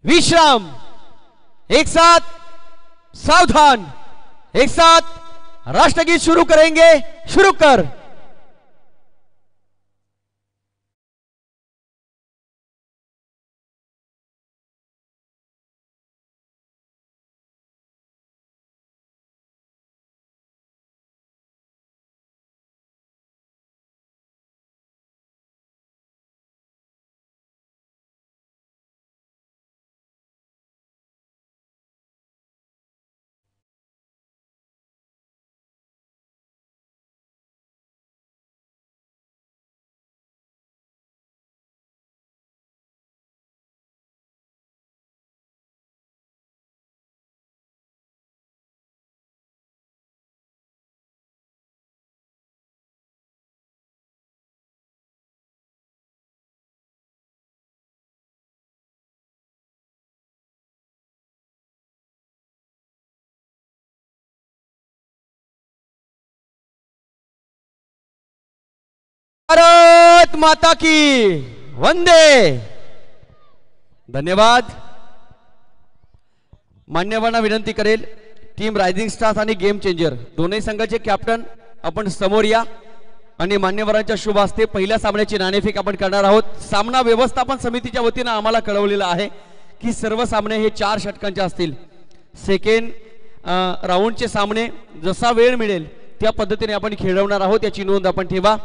विश्राम। एक साथ सावधान, एक साथ राष्ट्रगीत शुरू करेंगे। शुरू कर। भारत माता की वंदे। धन्यवाद। मान्यवरांना विनंती करेल, टीम रायझिंग स्टार्स आणि गेम चेंजर दोन्ही संघाचे कॅप्टन आपण समोर या आणि मान्यवरांच्या शुभ हस्ते पहिल्या सामन्याची नाणेफेक आपण करणार आहोत। सामना व्यवस्थापन समितीच्या वतीने आम्हाला कळवलेलं आहे की सर्व सामने हे 4 षटकांचे असतील। सेकंड राऊंडचे सामने जसा वेळ मिळेल त्या पद्धतीने आपण खेळवणार आहोत, याची नोंद आपण ठेवा।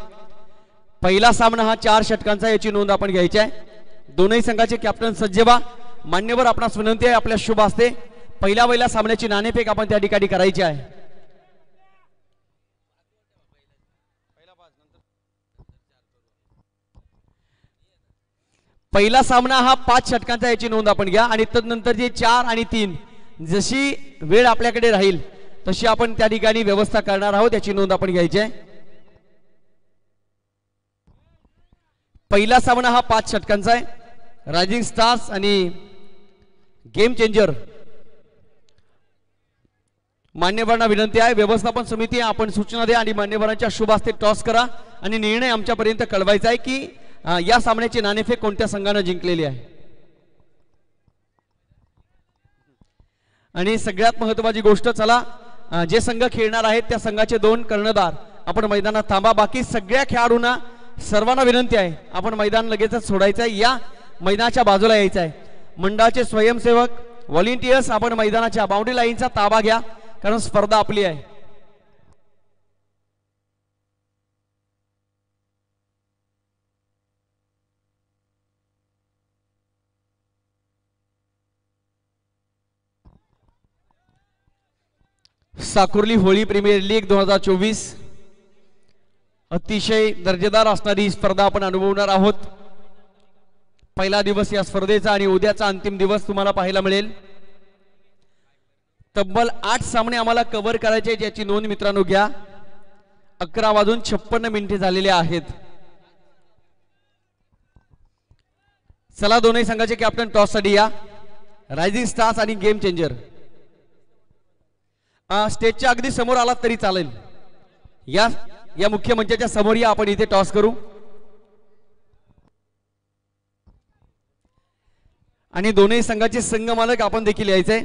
पहिला सामना हा 4 षटकांचा, याची नोंद आपण घ्यायची आहे। दोन्ही संघाचे कॅप्टन सज्ज व्हा। मान्यवर आपणास विनंती आहे, आपल्या शुभ हस्ते पहिल्या सामन्याची नाणेफेक आपण त्या ठिकाणी करायची आहे। पहिला सामना हा 5 षटकांचा, याची नोंद आपण घ्या आणि तदनंतर जे 4 आणि 3 जशी वेळ आपल्याकडे राहील तशी आपण त्या ठिकाणी व्यवस्था करणार आहोत, याची नोंद आपण घ्यायची आहे। पहिला सामना हा 5 षटकांचा आहे। रायझिंग स्टार्स आणि गेम चेंजर मान्यवरांना विनंती आहे, व्यवस्थापन समिती आपण सूचना द्या आणि मान्यवरांच्या शुभ हस्ते टॉस करा आणि निर्णय आमच्यापर्यंत कळवायचा आहे की या सामन्याची नाणेफेक कोणत्या संघाने जिंकलेली आहे। आणि सगळ्यात महत्त्वाची गोष्ट, चला जे संघ खेळणार आहेत त्या संघाचे 2 कर्णधार आपण मैदानात थांबा। बाकी सगळ्या खेळाडूंना सर्वांना विनंती आहे, आपण मैदान लगेचच सोडायचं आहे, या मैदानाच्या बाजूला यायचं आहे। मंडळाचे स्वयंसेवक व्हॉलेंटियर्स आपण मैदानाच्या बाउंड्री लाईनचा ताबा घ्या, कारण स्पर्धा आपली आहे। साकुर्ली होळी प्रीमियर लीग 2024 अतिशय दर्जेदार असणारी स्पर्धा आपण अनुभवणार आहोत। पहिला दिवस या स्पर्धेचा आणि उद्याचा अंतिम दिवस तुम्हाला पाहायला मिळेल। तब्बल 8 सामने आम्हाला कव्हर करायचे, ज्याची नोंद मित्रांनो घ्या। 11:56 झालेले आहेत। चला दोन्ही संघाचे कॅप्टन टॉस साठी या। रायझिंग स्टार्स आणि गेम चेंजर स्टेजच्या अगदी समोर आलात तरी चालेल, या मुख्य मंचाच्या समोर या, आपण इथे टॉस करू। आणि दोन्ही संघाचे संघ मालक आपण देखील यायचे।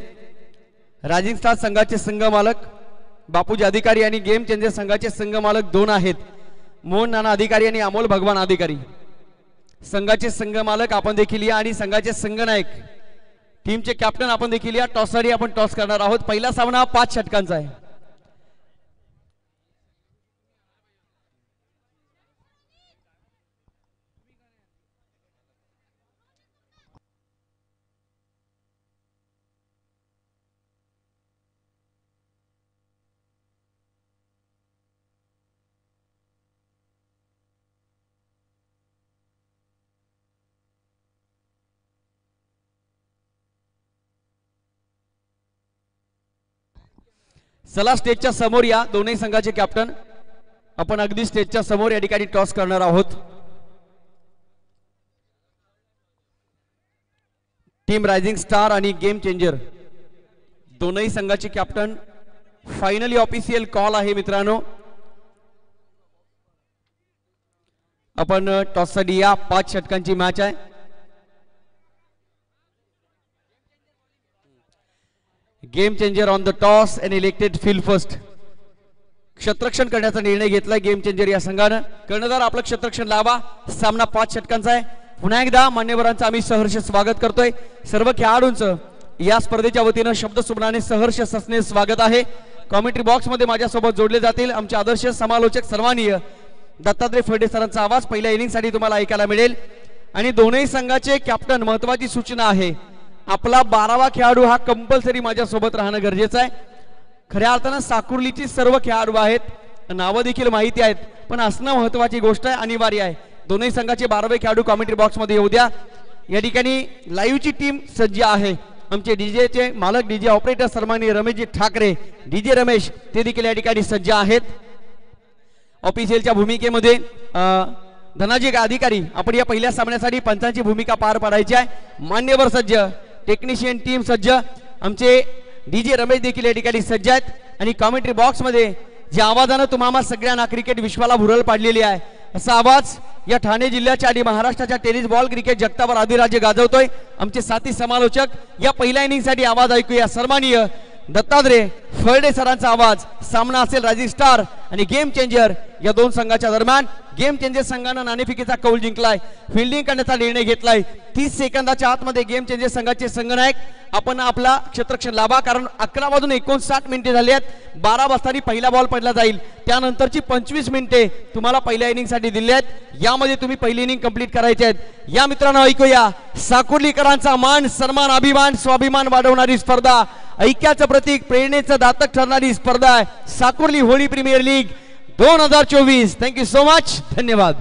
रायझिंग स्टार्स संघाचे संघ मालक बापूजी अधिकारी आणि गेम चेंजर संघाचे संघ मालक 2 आहेत, मोहन नाना अधिकारी आणि अमोल भगवान अधिकारी। संघाचे संघ मालक आपण देखील या आणि संघाचे संघ नायक टीमचे कॅप्टन आपण देखील या। टॉस साठी आपण टॉस करणार आहोत। पहिला सामना 5 षटकांचा आहे। चला स्टेजच्या समोर या दोन्ही संघाचे कॅप्टन, आपण अगदी स्टेजच्या समोर या ठिकाणी टॉस करणार आहोत। टीम रायझिंग स्टार आणि गेम चेंजर दोन्ही संघाचे कॅप्टन, फायनली ऑफिशियल कॉल आहे मित्रांनो। आपण टॉस साठी या। 5 षटकांची मॅच आहे। Game changer on the toss and elected field first. क्षेत्ररक्षण करण्याचा निर्णय घेतलाय गेम चेंजर या संघानं. कर्णधार आपलं क्षेत्ररक्षण लावा. सामना 5 षटकांचा आहे. पुन्हा एकदा मान्यवरांचं आम्ही सहर्ष स्वागत करतोय. सर्व खेळाडूंचं या स्पर्धेच्या वतीनं शब्द सुमनाने सहर्ष ससने स्वागत आहे. कॉमेंट्री बॉक्स मध्ये माझ्यासोबत जोडले जातील आमचे आदर्श समालोचक सर्वांनीय दत्तात्रय फडे सरांचा आवाज पहिल्या इनिंग साठी तुम्हाला ऐकायला मिळेल. आणि दोन्ही संघाचे कॅप्टन महत्वाची सूचना आहे, आपला 12वा खेळाडू हा कंपल्सरी माझ्यासोबत राहणं गरजेचं आहे. खऱ्या अर्थानं साकुर्लीची सर्व खेळाडू आहेत, नावं देखील माहिती आहेत, पण असणं महत्वाची गोष्ट आहे, अनिवार्य आहे. दोन्ही संघाचे 12वे खेळाडू कॉमेंट्री बॉक्स मध्ये येऊ द्या. या ठिकाणी लाईव्हची टीम सज्ज आहे. आमचे डीजेचे मालक डीजे ऑपरेटर सन्माननीय रमेशजी ठाकरे डीजे रमेश ते देखील या ठिकाणी सज्ज आहेत. ऑफिशियलच्या भूमिकेमध्ये धनाजी अधिकारी आपण या पहिल्या सामन्यासाठी पंचांची भूमिका पार पाडायची आहे. मान्यवर सज्ज, टेक्निशियन टीम सज्ज, आमचे डीजे रमेश देखील या ठिकाणी सज्ज आहेत. आणि कॉमेंट्री बॉक्स मध्ये ज्या आवाजानं तुम्हाला सगळ्यांना क्रिकेट विश्वाला भुरळ पाडलेली आहे असा आवाज या ठाणे जिल्ह्याच्या आणि महाराष्ट्राच्या टेनिस बॉल क्रिकेट जगतावर अधिराज्य गाजवतोय. आमचे साथी समालोचक या पहिल्या इनिंग साठी आवाज ऐकूया. सन्माननीय दत्तात्रय फळडे सरांचा आवाज. सामना असेल रायझिंग स्टार आणि गेम चेंजर या दोन संघाच्या दरम्यान. गेम चेंजर संघानं नाणेफेकीचा कौल जिंकलाय, फिल्डिंग करण्याचा निर्णय घेतलाय. 30 सेकंदाच्या आतमध्ये गेम चेंजर संघाचे संघनायक आपण आपला क्षेत्ररक्षण लाभा, कारण 11:59 मिनिटे झाली आहेत. 12 वाजता पहिला बॉल पडला जाईल, त्यानंतरची 25 मिनिटे तुम्हाला पहिल्या इनिंग साठी दिली आहेत. यामध्ये तुम्ही पहिली इनिंग कंप्लीट करायची आहेत. या मित्रांनो ऐकूया, साकुर्लीकरांचा मान सन्मान अभिमान स्वाभिमान वाढवणारी स्पर्धा, ऐक्याचं प्रतीक प्रेरणेचं दातक ठरणारी स्पर्धा आहे Sakurli Holi premier league 2024. Thank you so much. धन्यवाद.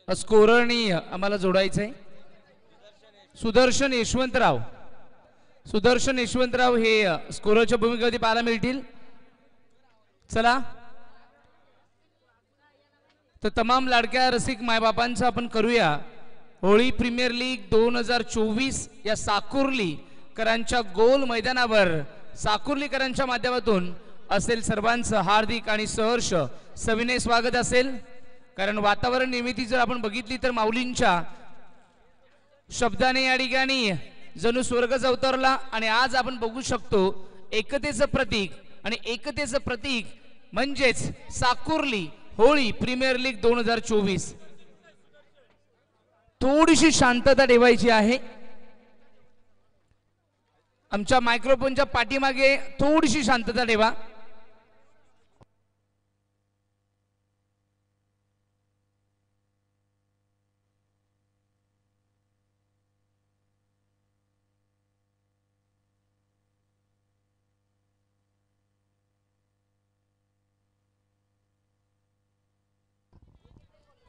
स्कोररनी आम्हाला जोडायचं आहे. सुदर्शन यशवंतराव, सुदर्शन यशवंतराव हे स्कोररच्या भूमिकेमध्ये पाहायला मिळतील. चला तर तमाम लाडक्या रसिक मायबापांचं आपण करूया. होळी प्रीमियर लीग 2024 या साकुर्लीकरांच्या गोल मैदानावर साकुर्लीकरांच्या माध्यमातून असेल सर्वांचं हार्दिक आणि सहर्ष सविनय स्वागत असेल. कारण वातावरण निर्मिती जर आपण बघितली तर माऊलींच्या शब्दाने या ठिकाणी जणू स्वर्गच अवतरला. आणि आज आपण बघू शकतो एकतेचं प्रतीक, आणि एकतेचं प्रतीक म्हणजेच साकुर्ली होळी प्रीमियर लीग 2024. थोडीशी शांतता ठेवायची आहे. आमच्या मायक्रोफोनच्या पाठीमागे थोडीशी शांतता ठेवा.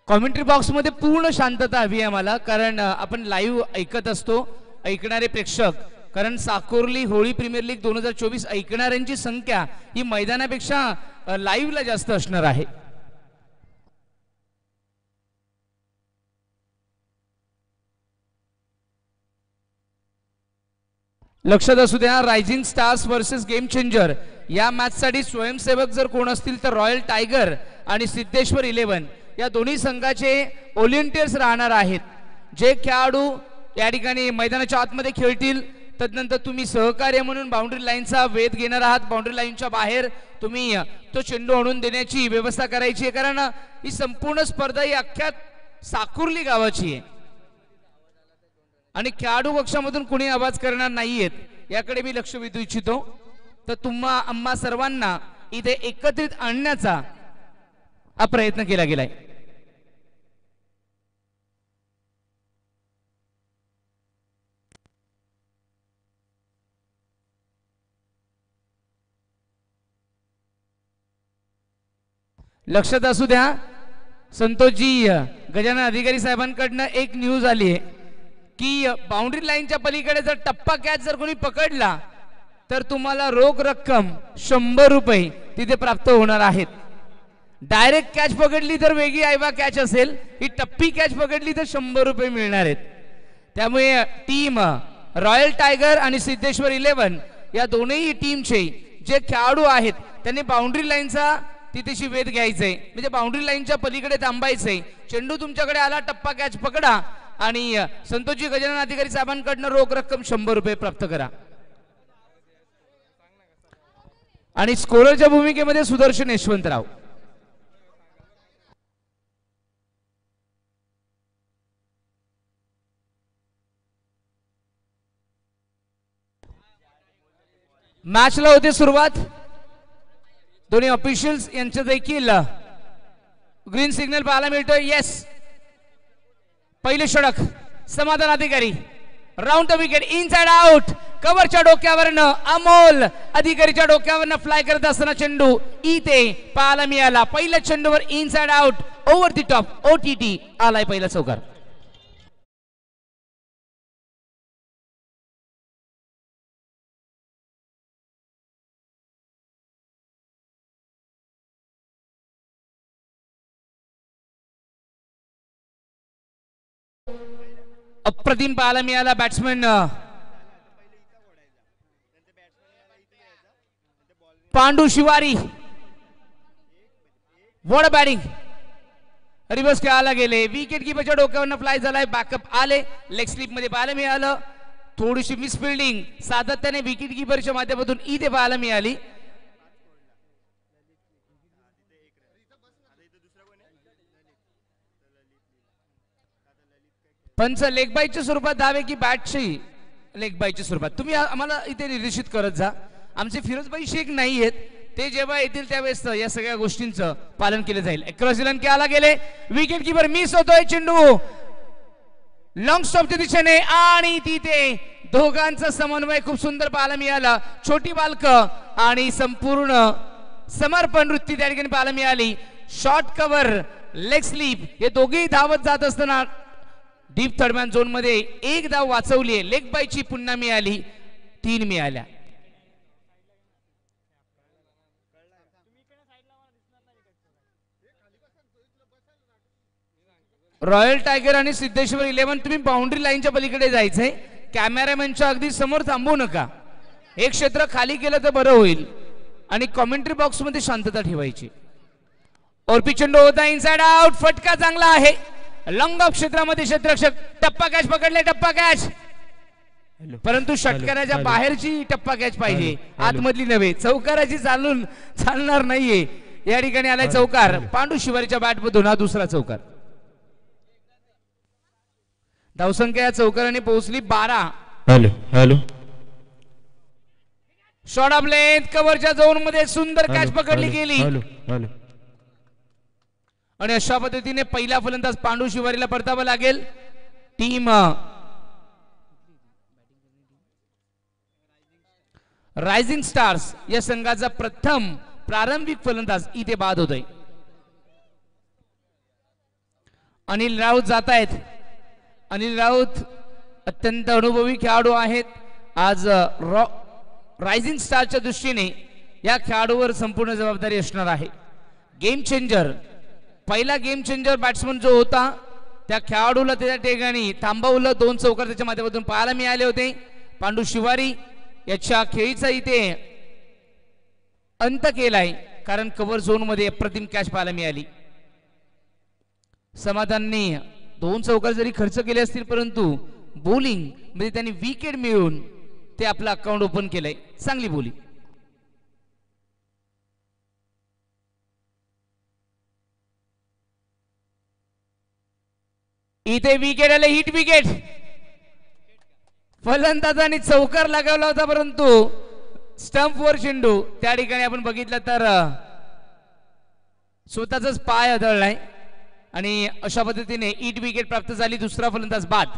कॉमेंट्री बॉक्स मध्ये पूर्ण शांतता हवी आहे आम्हाला, कारण आपण लाईव्ह ऐकत असतो. ऐकणारे प्रेक्षक कारण साकोर्ली होळी प्रीमियर लीग 2024 ऐकणाऱ्यांची संख्या ही मैदानापेक्षा लाईव्हला जास्त असणार आहे. लक्षात असू द्या, rising stars versus game changer या मॅच साठी स्वयंसेवक जर कोण असतील तर रॉयल टायगर आणि सिद्धेश्वर 11 या दोन्ही संघाचे व्हॉलंटियर्स राहणार आहेत. जे खेळाडू या ठिकाणी मैदानाच्या आतमध्ये खेळतील तदनंतर तुम्ही सहकार्य म्हणून बाउंड्री लाईनचा वेध घेणार आहात. बाउंड्री लाईनच्या बाहेर तुम्ही तो चेंडू आणून देण्याची व्यवस्था करायची आहे, कारण ही संपूर्ण स्पर्धा ही अख्ख्या साकुर्ली गावाची आहे आणि खेळाडू कक्षामधून कुणी आवाज करणार नाहीयेत याकडे मी लक्ष वेधू इच्छितो. तर आम्हा सर्वांना इथे एकत्रित आणण्याचा हा प्रयत्न केला गेलाय. लक्षात असू द्या, संतोषजी गजानन अधिकारी साहेबांकडनं एक न्यूज आली आहे की बाउंड्री लाईनच्या पलीकडे जर टप्पा कॅच जर कोणी पकडला तर तुम्हाला रोख रक्कम 100 रुपये तिथे प्राप्त होणार आहेत. डायरेक्ट कॅच पकडली तर वेगळी आयवा कॅच असेल, ही टप्पी कॅच पकडली तर 100 रुपये मिळणार आहेत. त्यामुळे टीम रॉयल टायगर आणि सिद्धेश्वर 11 या दोन्ही टीमचे जे खेळाडू आहेत त्यांनी बाउंड्री लाईनचा तिथेशी वेध घ्यायचंय, म्हणजे बाउंड्री लाईनच्या पलीकडे थांबायचंय. चेंडू तुमच्याकडे आला, टप्पा कॅच पकडा आणि संतोषजी गजानन अधिकारी साहेबांकडनं रोख रक्कम 100 रुपये प्राप्त करा. आणि स्कोररच्या भूमिकेमध्ये सुदर्शन यशवंतराव. मॅचला होते सुरुवात. दोन्ही ऑफिशियल्स यांच्या देखील ग्रीन सिग्नल पाहायला मिळतोय. येस, पहिले षटक Samadhan Adhikari, round the wicket, inside out. कव्हरच्या डोक्यावरनं अमोल अधिकारीच्या डोक्यावरनं फ्लाय करत असताना चेंडू इथे पाहायला मिळाला. पहिल्या चेंडूवर inside out, over the top, OTT आलाय पहिला चौकार. अप्रतिम पाहायला मिळाला batsman Pandu Shivari. What a batting. Reverse खेळायला गेले, विकेट कीपरच्या डोक्यावरनं फ्लाय झालाय. बॅकअप आले, लेग स्लिप मध्ये पाहायला मिळालं. थोडीशी मिस फिल्डिंग सातत्याने विकेट कीपरच्या माध्यमातून इथे पाहायला मिळाली. पंच लेग बाईच्या स्वरूपात धावे की बॅटची लेग बाईच्या स्वरूपात तुम्ही आम्हाला इथे निर्देशित करत जा. आमचे फिरोजबाई शेख नाही आहेत, ते जेव्हा येतील त्यावेळेस या सगळ्या गोष्टींचं पालन केलं जाईल. क्रॉस लॉन केला गेले, विकेट कीपर मिस होतोय. चेंडू लॉंग स्टॉपच्या दिशेने आणि तिथे दोघांचा समन्वय खूप सुंदर पाहायला मिळाला. छोटी बालक आणि संपूर्ण समर्पण वृत्ती त्या ठिकाणी पाहायला मिळाली. शॉर्ट कव्हर, लेग स्लीप हे दोघेही धावत जात असताना डीप थर्डमॅन झोन मध्ये एक धाव वाचवली आहे. लेग बायची पुन्हा मिळाली, 3 मिळाल्या. रॉयल टायगर आणि सिद्धेश्वर 11 तुम्ही बाउंड्री लाईनच्या पलीकडे जायचंय. कॅमेरामॅनच्या अगदी समोर थांबू नका. एक क्षेत्र खाली केलं तर बरं होईल आणि कॉमेंट्री बॉक्स मध्ये शांतता ठेवायची. और चेंडू होता इनसाइड आउट. फटका चांगला आहे. लॉंग ऑफ क्षेत्रामध्ये क्षेत्ररक्षक टप्पा कॅच पकडले. टप्पा कॅच, परंतु षटकाराच्या बाहेरची टप्पा कॅच पाहिजे, आतमधली नव्हे. चौकाराची चालणार नाहीये. या ठिकाणी आलाय चौकार. पांडू शिवारीच्या बॅट मधून हा दुसरा चौकार. धावसंख्या या चौकाराने पोहोचली 12. हॅलो. शॉट ऑफ लेंथ, कव्हरच्या झोन मध्ये सुंदर कॅच पकडली गेली आणि अशा पद्धतीने पहिला फलंदाज पांडू शिवारीला परतावा लागेल. टीम रायझिंग स्टार्स या संघाचा प्रथम प्रारंभिक फलंदाज इथे बाद होतोय. अनिल राऊत जात आहेत. अनिल राऊत अत्यंत अनुभवी खेळाडू आहेत आज रायझिंग स्टारच्या दृष्टीने या खेळाडूवर संपूर्ण जबाबदारी असणार आहे. गेम चेंजर, पहिला गेम चेंजर बॅट्समन जो होता त्या खेळाडूला त्या ठिकाणी थांबवलं. 2 चौकार त्याच्या माध्यमातून पाहायला मिळाले होते. पांडू शिवारी याच्या खेळीचा इथे अंत केलाय, कारण कव्हर झोन मध्ये अप्रतिम कॅच पाहायला मिळाली. समाधानने 2 चौकार जरी खर्च केले असतील, परंतु बॉलिंग मध्ये त्यांनी विकेट मिळवून ते आपलं अकाउंट ओपन केलंय. चांगली बोली. इथे विकेट आले, हिट विकेट. फलंदाजांनी चौकार लगावला होता, परंतु स्टंपवर चेंडू त्या ठिकाणी आपण बघितलं तर स्वतःचाच पाय आदळलाय आणि अशा पद्धतीने हिट विकेट प्राप्त झाली. दुसरा फलंदाज बाद.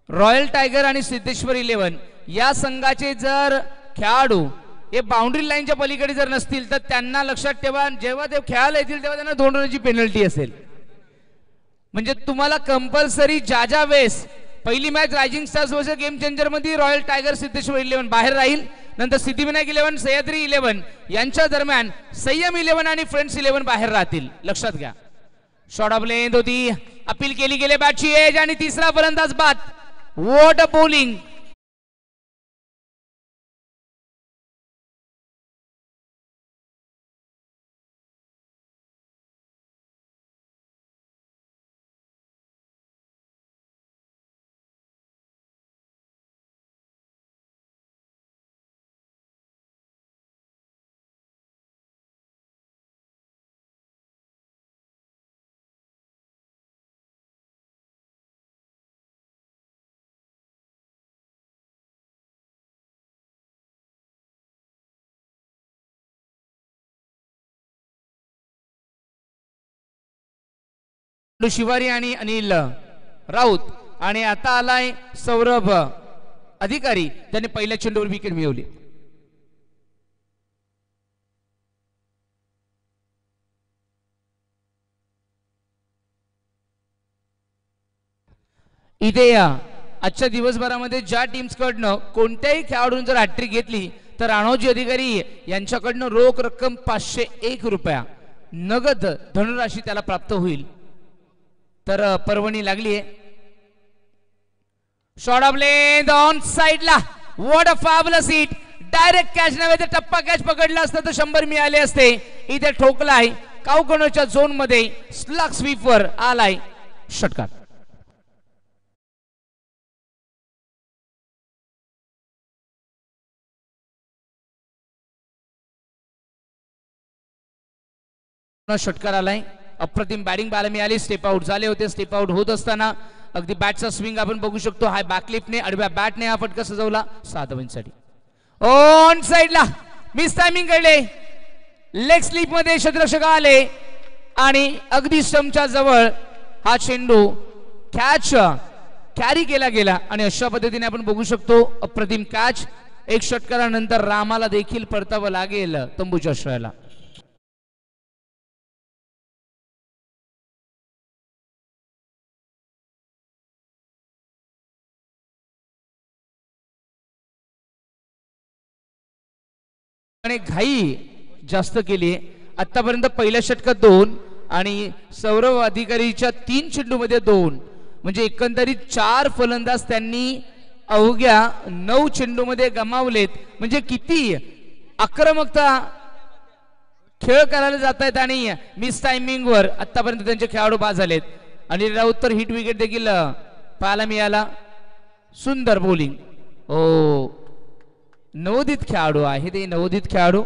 रॉयल टायगर आणि सिद्धेश्वर 11 या संघाचे जर खेळाडू हे बाउंड्री लाईनच्या पलीकडे जर नसतील तर त्यांना लक्षात ठेवा, जेव्हा ते खेळायला येतील तेव्हा त्यांना 2 रनची पेनल्टी असेल. म्हणजे तुम्हाला कंपल्सरी ज्या वेळेस पहिली match rising stars versus game changer मध्ये रॉयल टायगर सिद्धेश्वर 11 बाहेर राहील, नंतर सिद्धिविनायक 11 सह्याद्री 11 यांच्या दरम्यान संयम 11 आणि फ्रेंड्स 11 बाहेर राहतील. लक्षात घ्या. शॉट ऑफ लेंथ होती, अपील केली गेली बॅटची एज आणि तिसरा फलंदाज बाद. What a bowling. शिवारी आणि अनिल राऊत आणि आता आलाय सौरभ अधिकारी, ज्यांनी पहिल्या चेंडूवर विकेट मिळवली. इथे आजच्या दिवसभरामध्ये ज्या टीम्स कडनं कोणत्याही खेळाडून जर हॅट्रिक घेतली तर राणोजी अधिकारी यांच्याकडनं रोख रक्कम 501 रुपया नगद धनराशी त्याला प्राप्त होईल. तर पर्वणी लागली आहे. शॉट ऑफ लेंथ ऑन साइडला. What a fabulous hit. Direct catch नव्हे तर टप्पा कॅच पकडला असता तर 100 मिळाले असते. इथे ठोकलाय कावकणोच्या झोन मध्ये, स्लग स्वीपर आलाय षटकार. षटकार आलाय. अप्रतिम बॅटिंग पाहायला मिळाली. स्टेप आउट झाले होते. स्टेप आउट होत असताना अगदी बॅटचा स्विंग आपण बघू शकतो. हाय बॅकलिफ्टने आडव्या बॅटने हा फटका सजवला 7 धावांसाठी. ऑन साइडला मिस टायमिंग कडे लेग स्लिप मध्ये क्षेत्ररक्षक आले आणि अगदी स्टंपच्या जवळ हा चेंडू कॅच कॅरी केला गेला आणि अशा पद्धतीने आपण बघू शकतो अप्रतिम कॅच. एक षटकारानंतर रामाला देखील परतावं लागेल तंबूच्या आश्रयाला. घाई जास्त केली. आतापर्यंत पहिल्या षटकात 2 आणि सौरभ अधिकारीच्या 3 चेंडू मध्ये 2, म्हणजे एकंदरीत 4 फलंदाज त्यांनी अवघ्या 9 चेंडू मध्ये गमावलेत. म्हणजे किती आक्रमकता खेळ करायला जात आहेत आणि मिस टायमिंग वर आतापर्यंत त्यांचे खेळाडू बाद झालेत. अनिल राऊत तर हिट विकेट देखील पाहायला मिळाला. सुंदर बॉलिंग. ओ नवोदित खेळाडू आहे ते, नवोदित खेळाडू.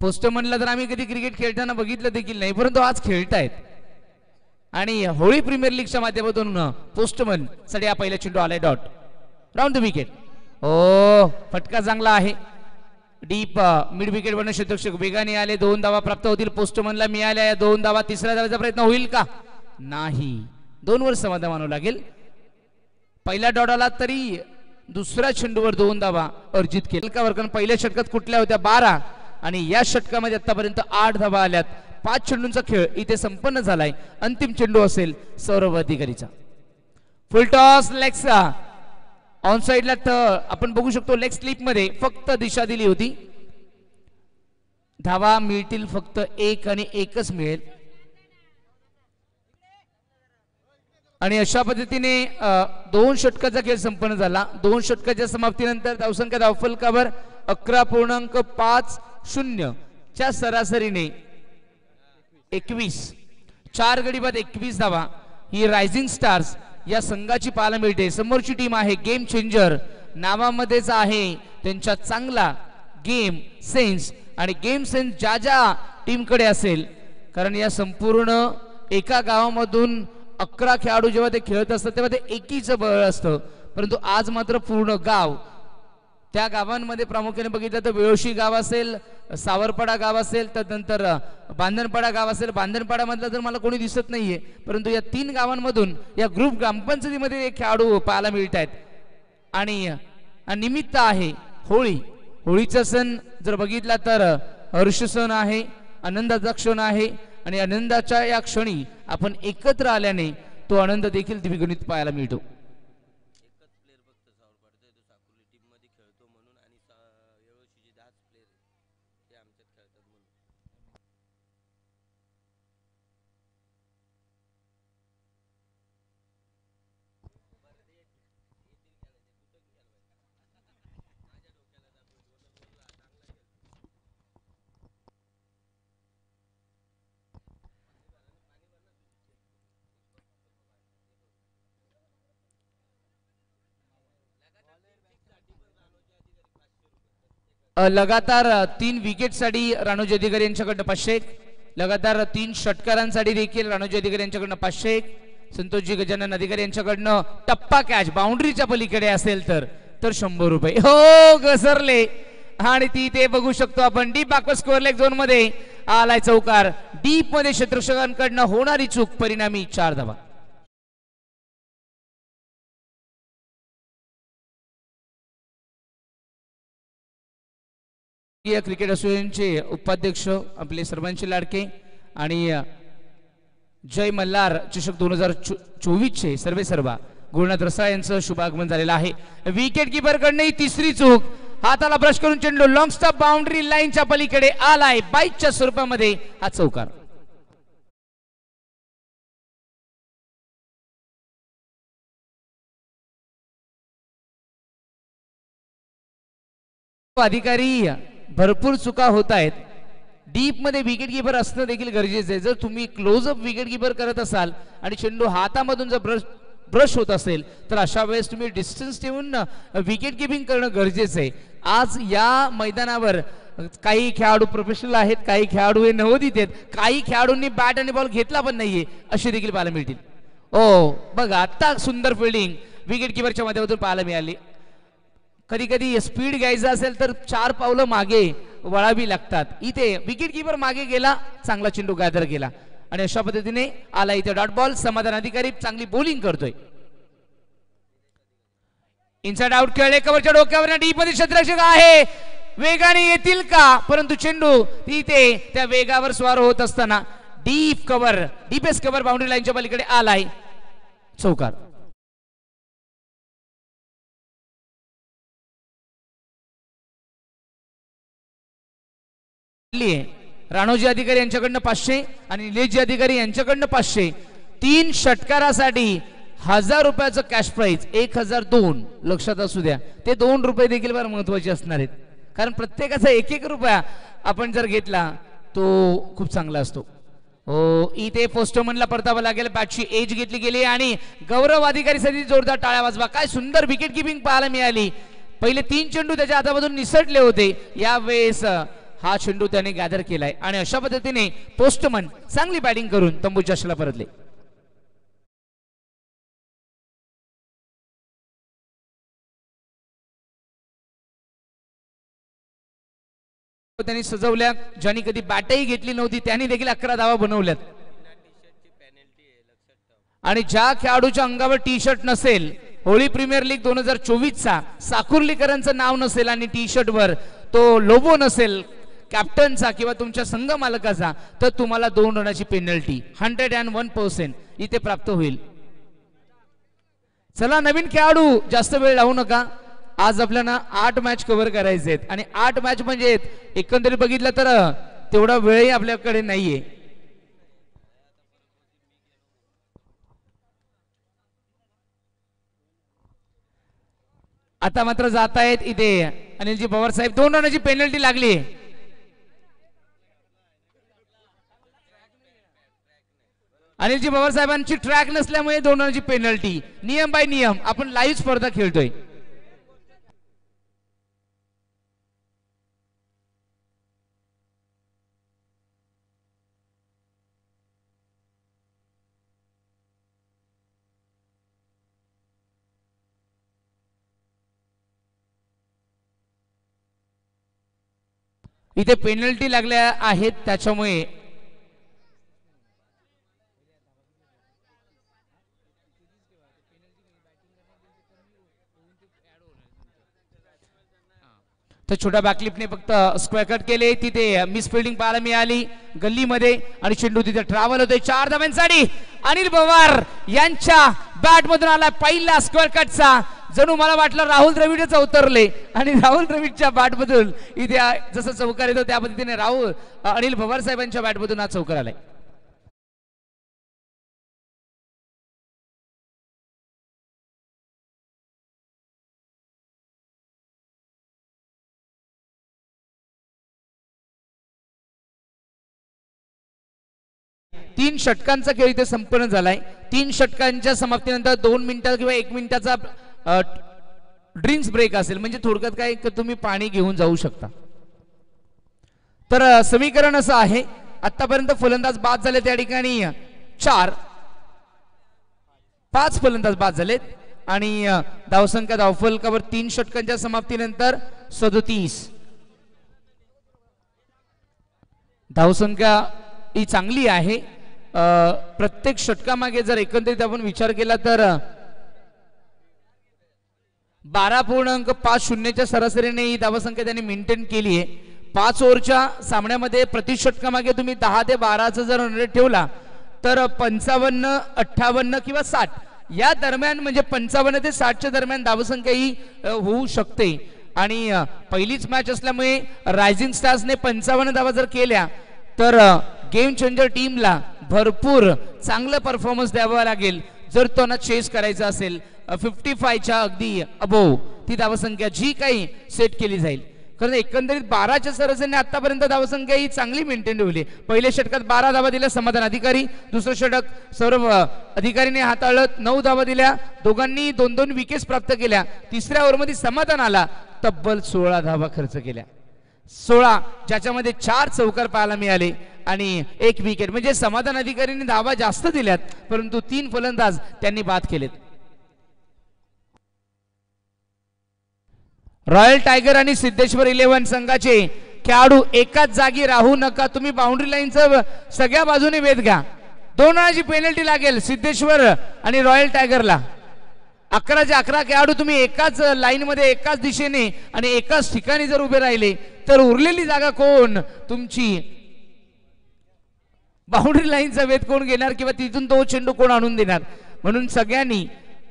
पोस्टमनला तर आम्ही कधी क्रिकेट खेळताना बघितलं देखील नाही, परंतु आज खेळतायत. आणि होळी प्रीमियर लीगच्या माध्यमातून पोस्टमन साठी हा पहिला चेंडू आलाय. Dot round the wicket. ओ फटका चांगला आहे. डीप मिड विकेट वरनं क्षेत्ररक्षक वेगाने आले. 2 धावा प्राप्त होतील. पोस्टमनला मिळाल्या या 2 धावा. तिसऱ्या धावाचा प्रयत्न होईल का? नाही. 2 वर समाधान मानावं लागेल. पहिला डॉट आला तरी दुसऱ्या चेंडूवर 2 धावा अर्जित केल्या. कारण पहिल्या षटकात कुठल्या होत्या 12 आणि या षटकामध्ये आतापर्यंत 8 धावा आल्यात. 5 चेंडूंचा खेळ इथे संपन्न झालाय. अंतिम चेंडू असेल सौरभ अधिकारीचा. फुल टॉस लेगचा ऑन साइडला आपण बघू शकतो. लेग स्लिप मध्ये फक्त दिशा दिली होती. धावा मिळतील फक्त 1 आणि 1च मिळेल. आणि अशा पद्धतीने 2 षटकाचा खेळ संपन्न झाला. 2 षटकाच्या समाप्तीनंतर धावसंख्या धावफलकावर 11.50 च्या सरासरीने 21. 4 गडी बाद 21 धावा ही रायझिंग स्टार्स या संघाची पाहायला मिळते. समोरची टीम आहे गेम चेंजर. नावामध्येच आहे त्यांच्या चांगला गेम सेन्स. आणि गेम सेन्स ज्या टीमकडे असेल, कारण या संपूर्ण एका गावामधून 11 खेळाडू जेव्हा ते खेळत असतात तेव्हा ते एकीचं बळ असतं. परंतु आज मात्र पूर्ण गाव, त्या गावांमध्ये प्रामुख्याने बघितलं तर वेळोशी गाव असेल, सावरपाडा गाव असेल, त्यानंतर बांधणपाडा गाव असेल. बांधणपाडा मधला तर मला कोणी दिसत नाहीये, परंतु या 3 गावांमधून या ग्रुप ग्रामपंचायतीमध्ये खेळाडू पाहायला मिळत आहेत. आणि निमित्त आहे होळी. होळीचा सण जर बघितला तर हर्ष सण आहे, आनंदाचा क्षण आहे. आणि आनंदाच्या या क्षणी आपण एकत्र आल्याने तो आनंद देखील द्विगुणित पाहायला मिळतो. लगातार 3 विकेटसाठी राणोजी अधिकारी यांच्याकडनं 500. लगातार 3 षटकारांसाठी देखील राणोजी अधिकारी यांच्याकडनं 500. संतोषजी गजानन अधिकारी यांच्याकडनं टप्पा कॅच बाउंड्रीच्या पलीकडे असेल तर 100 रुपये. हो घसरले आणि ती ते बघू शकतो आपण. Deep backward score leg zone मध्ये आलाय चौकार. डीप मध्ये क्षेत्ररक्षकांकडनं होणारी चूक परिणामी 4 धावा. क्रिकेट असोसिएशनचे उपाध्यक्ष आपले सर्वांचे लाडके आणि जय मल्हार चषक 2024 चे सर्वेसर्वा गुरुनाथ रसाळ यांचं शुभागमन झालेलं आहे. विकेट किपर कडनं तिसरी चूक. हाताला ब्रश करून चेंडू लॉंग स्टॉप बाउंड्री लाईनच्या पलीकडे आलाय. 22च्या स्वरूपामध्ये हा चौकार. अधिकारी भरपूर चुका होत आहेत. डीप मध्ये विकेट किपर असणं देखील गरजेचं आहे. जर तुम्ही क्लोजअप विकेट किपर करत असाल आणि चेंडू हातामधून जर ब्रश होत असेल तर अशा वेळेस तुम्ही डिस्टन्स ठेवून विकेट किपिंग करणं गरजेचं आहे. आज या मैदानावर काही खेळाडू प्रोफेशनल आहेत, काही खेळाडू हे नवोदित आहेत, काही खेळाडूंनी बॅट आणि बॉल घेतला पण नाहीये अशी देखील पाहायला मिळतील. ओ बघा आता सुंदर फिल्डिंग विकेट किपरच्या माध्यमातून पाहायला मिळाली. कधी कधी स्पीड घ्यायचं असेल तर 4 पावलं मागे वळावी लागतात. इथे विकेट किपर मागे गेला, चांगला चेंडू गॅदर केला आणि अशा पद्धतीने आला इथे डॉट बॉल. समाधान अधिकारी चांगली बॉलिंग करतोय. इनसाइड आउट खेळले. कव्हरच्या डोक्यावर डीप मध्ये क्षेत्ररक्षक आहे. वेगाने येतील का? परंतु चेंडू तिथे त्या वेगावर स्वार होत असताना डीपेस्ट कव्हर बाउंड्री लाईनच्या पलीकडे आलाय. चौकार. राणोजी अधिकारी यांच्याकडनं 500 आणि निलेशजी अधिकारी यांच्याकडनं 500. 3 षटकारासाठी 1000 रुपयाचं कॅश प्राइज 1002 लक्षात असू द्या. ते 2 रुपये देखील फार महत्वाचे असणार आहेत, कारण प्रत्येकाचा 1-1 रुपया आपण जर घेतला तो खूप चांगला असतो. हो, इथे पोस्टमनला परतावं लागेल. बॅटची एज घेतली गेली आणि गौरव अधिकारीसाठी जोरदार टाळ्या वाजवा. काय सुंदर विकेट किपिंग पाहायला मिळाली. पहिले 3 चेंडू त्याच्या हातामधून निसटले होते, यावेळेस हा चेंडू त्याने गॅदर केलाय आणि अशा पद्धतीने पोस्टमन चांगली बॅटिंग करून तंबूच्या आशेला परतले. त्यांनी सजवल्या, ज्यांनी कधी बॅटही घेतली नव्हती त्यांनी देखील 11 धावा बनवल्यात. आणि ज्या खेळाडूच्या अंगावर टी शर्ट नसेल, होळी प्रीमियर लीग 2024चा साकुर्लीकरांचं नाव नसेल आणि टी शर्ट वर तो लोगो नसेल कॅप्टनचा किंवा तुमच्या संघ मालकाचा, तर तुम्हाला 2 रनाची पेनल्टी 101% इथे प्राप्त होईल. चला नवीन खेळाडू, जास्त वेळ लावू नका. आज आपल्याला 8 मॅच कव्हर करायचे आहेत आणि 8 मॅच म्हणजे एकंदरीत बघितलं तर तेवढा वेळही आपल्याकडे नाहीये. आता मात्र जात आहेत इथे अनिलजी पवार साहेब. 2 रनाची पेनल्टी लागली. अनिलजी पवार साहेबांची ट्रॅक नसल्यामुळे 2 रनाची पेनल्टी. नियम बाय नियम, आपण लाईव्ह स्पर्धा खेळतोय. इथे पेनल्टी लागल्या आहेत, त्याच्यामुळे तर छोट्या बॅकलिपने फक्त स्क्वेअर कट केले. तिथे मिस फिल्डिंग पाहायला मिळाली गल्लीमध्ये आणि चेंडू तिथे ट्रॅव्हल होते. 4 धावांसाठी अनिल पवार यांच्या बॅट मधून आला पहिला स्क्वेअर कटचा. जणू मला वाटलं राहुल द्रविडच उतरले आणि राहुल द्रविडच्या बॅट मधून इथे जसं चौकार येतो त्या पद्धतीने अनिल पवार साहेबांच्या बॅट मधून हा चौकार आलाय. तीन षटकांचा खेळ इथे संपन्न झालाय. 3 षटकांच्या समाप्तीनंतर 2 मिनिटं किंवा 1 मिनिटाचा ड्रिंक्स ब्रेक असेल, म्हणजे थोडक्यात काय तुम्ही पाणी घेऊन जाऊ शकता. तर समीकरण असं आहे, आतापर्यंत फलंदाज बाद झाले त्या ठिकाणी 5 फलंदाज बाद झालेत आणि धावसंख्या धावफलकावर 3 षटकांच्या समाप्तीनंतर 37. धावसंख्या ही चांगली आहे. प्रत्येक षटकामागे जर एकंदरीत आपण विचार केला तर 12.50च्या सरासरीने ही धावसंख्या त्यांनी मेंटेन केली आहे. 5 ओव्हरच्या सामन्यामध्ये प्रति षटकामागे तुम्ही 10 ते 12चा जर रन रेट ठेवला तर 55, 58 किंवा 60 या दरम्यान, म्हणजे 55 ते 60च्या दरम्यान धावसंख्या ही होऊ शकते. आणि पहिलीच मॅच असल्यामुळे रायझिंग स्टार्सने 55 धावा जर केल्या तर गेम चेंजर टीमला भरपूर चांगलं परफॉर्मन्स द्यावा लागेल जर त्यांना चेस करायचं असेल. 55च्या अगदी अबोव ती धावसंख्या जी काही सेट केली जाईल, कारण एकंदरीत 12च्या सरासरीने आतापर्यंत धावसंख्या ही चांगली मेंटेन ठेवली. पहिल्या षटकात 12 धावा दिल्या समाधान अधिकारी, दुसरं षटक सौरभ अधिकारीने हाताळलं, 9 धावा दिल्या, दोघांनी 2-2 विकेट्स प्राप्त केल्या. तिसऱ्या ओव्हरमध्ये समाधान आला, तब्बल 16 धावा खर्च केल्या. 16 ज्याच्यामध्ये 4 चौकार पाहायला मिळाले आणि 1 विकेट, म्हणजे समाधान अधिकारीने धावा जास्त दिल्यात परंतु 3 फलंदाज त्यांनी बाद केलेत. रॉयल टायगर आणि सिद्धेश्वर 11 संघाचे खेळाडू एकाच जागी राहू नका. तुम्ही बाउंड्री लाईनचं सगळ्या बाजूने वेध घ्या. 2 रनाची पेनल्टी लागेल सिद्धेश्वर आणि रॉयल टायगरला. 11चे 11 खेळाडू तुम्ही एकाच लाईन मध्ये एकाच दिशेने आणि एकाच ठिकाणी जर उभे राहिले तर उरलेली जागा कोण तुमची बाउंड्री लाईनचा वेध कोण घेणार किंवा तिथून तो चेंडू कोण आणून देणार. म्हणून सगळ्यांनी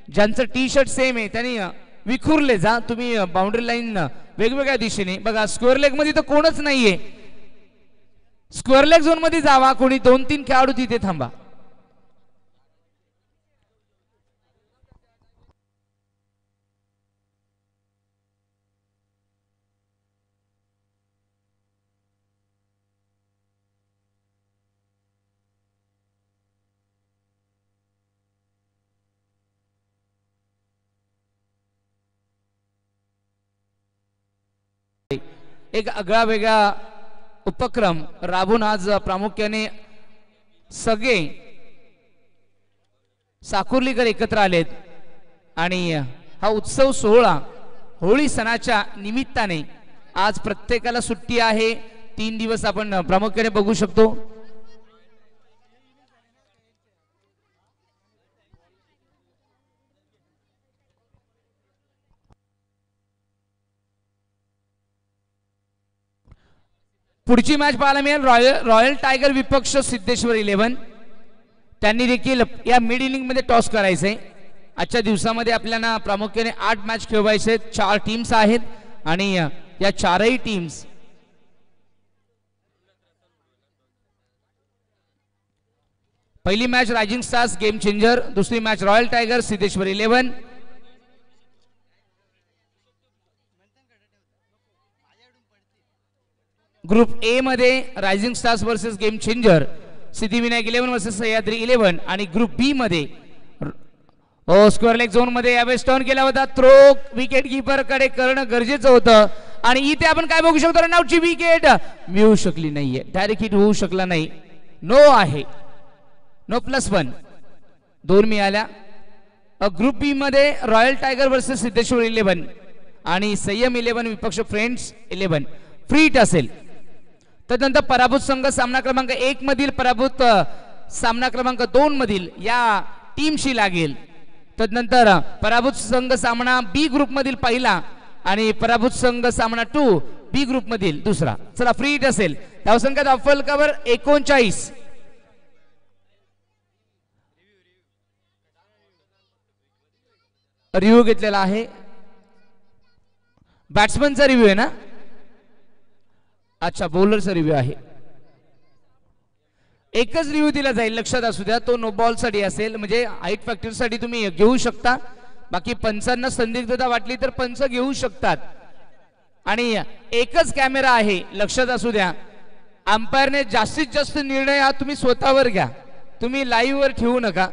ज्यांचं टी शर्ट सेम आहे त्यांनी विखुरले जा. तुम्ही बाउंड्री लाईन वेगवेगळ्या दिशेने बघा. स्क्वेअर लेग मध्ये तर कोणच नाहीये. स्क्वेअर लेग झोन मध्ये जावा, कोणी 2-3 खेळाडू तिथे थांबा. एक आगळा वेगळा उपक्रम राबून आज प्रामुख्याने सगळे साकुर्लीकर एकत्र आलेत आणि हा उत्सव सोहळा होळी सणाच्या निमित्ताने आज प्रत्येकाला सुट्टी आहे. 3 दिवस आपण प्रामुख्याने बघू शकतो. पुढची मॅच पाहायला मिळेल रॉयल टायगर विपक्ष सिद्धेश्वर 11. त्यांनी देखील या मिड इनिंग मध्ये टॉस करायचंय. आजच्या दिवसामध्ये आपल्याला प्रामुख्याने 8 मॅच खेळवायचे आहेत. 4 टीम्स आहेत आणि या 4ही टीम्स पहिली match rising stars game changer, दुसरी match royal tiger Siddheshwar 11. Group A मध्ये rising stars versus game changer Siddhivinayak 11 versus Sahyadri 11 आणि ग्रुप बी मध्ये स्क्वेअर लेग झोन मध्ये यावेळेस टर्न केला होता. थ्रो विकेट कीपर कडे करणं गरजेचं होतं आणि इथे आपण काय बघू शकतो, रनआउटची विकेट मिळू शकली नाहीये. डायरेक्ट हिट होऊ शकला नाही. नो आहे, नो +1 2 मिळाल्या. ग्रुप बी मध्ये रॉयल टायगर वर्सेस सिद्धेश्वर 11 आणि संयम 11 विपक्ष फ्रेंड्स 11 फ्री हिट असेल. तदनंतर पराभूत संघ सामना क्रमांक 1 मधील पराभूत सामना क्रमांक 2 मधील या टीमशी लागेल. तदनंतर पराभूत संघ सामना बी ग्रुप मधील पहिला आणि पराभूत संघ सामना 2 बी ग्रुप मधील दुसरा. चला फ्री हिट असेल. धावसंख्या ऑफल कव्हर 39. रिव्ह्यू घेतलेला आहे. बॅट्समनचा रिव्ह्यू आहे ना? अच्छा, बॉलरचा रिव्ह्यू आहे. एकच रिव्ह्यू दिला जाईल, लक्षात असू द्या. तो नो बॉल साठी असेल, म्हणजे हाईट फॅक्टर साठी तुम्ही घेऊ शकता. बाकी पंचांना संदिग्धता वाटली तर पंच घेऊ शकतात. आणि एकच कॅमेरा आहे, लक्षात असू द्या. अंपायरने जास्तीत जास्त निर्णय हा तुम्ही स्वतःवर घ्या, तुम्ही लाईव्ह वर ठेवू नका.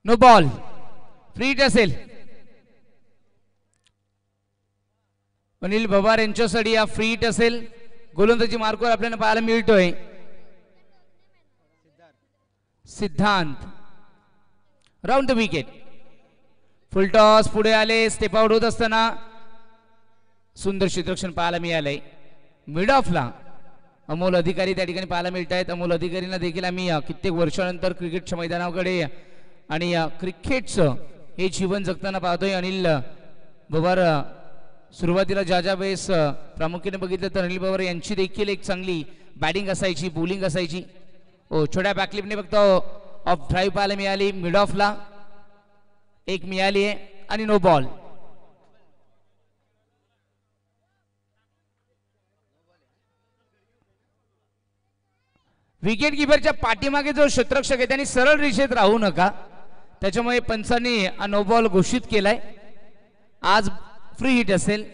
नो बॉल, फ्री हिट असेल. अनिल भवार यांच्यासाठी हा फ्री हिट असेल. गोलंदाजी मार्कवर आपल्याला पाहायला मिळतोय सिद्धांत. Round the wicket. Full toss पुढे आले. स्टेप आउट होत असताना सुंदर क्षेत्ररक्षण पाहायला मिळालंय. मिड ऑफला अमोल अधिकारी त्या ठिकाणी पाहायला मिळत आहेत. अमोल अधिकारींना देखील आम्ही कित्येक वर्षानंतर क्रिकेटच्या मैदानाकडे आणि क्रिकेटचं हे जीवन जगताना पाहतोय. अनिल पवार सुरुवातीला ज्या वेळेस प्रामुख्याने बघितलं तर अनिल पवार यांची देखील एक चांगली बॅटिंग असायची, बॉलिंग असायची. छोट्या बॅकलिपने फक्त ऑफ ड्राईव्ह पाहायला मिळाली. मिड ऑफला एक मिळाली आहे आणि नो बॉल. विकेट किपरच्या पाठीमागे जो क्षेत्ररक्षक आहे त्यांनी सरळ रेषेत राहू नका, त्याच्यामुळे पंचांनी नो बॉल घोषित केलाय. आज फ्री हिट असेल.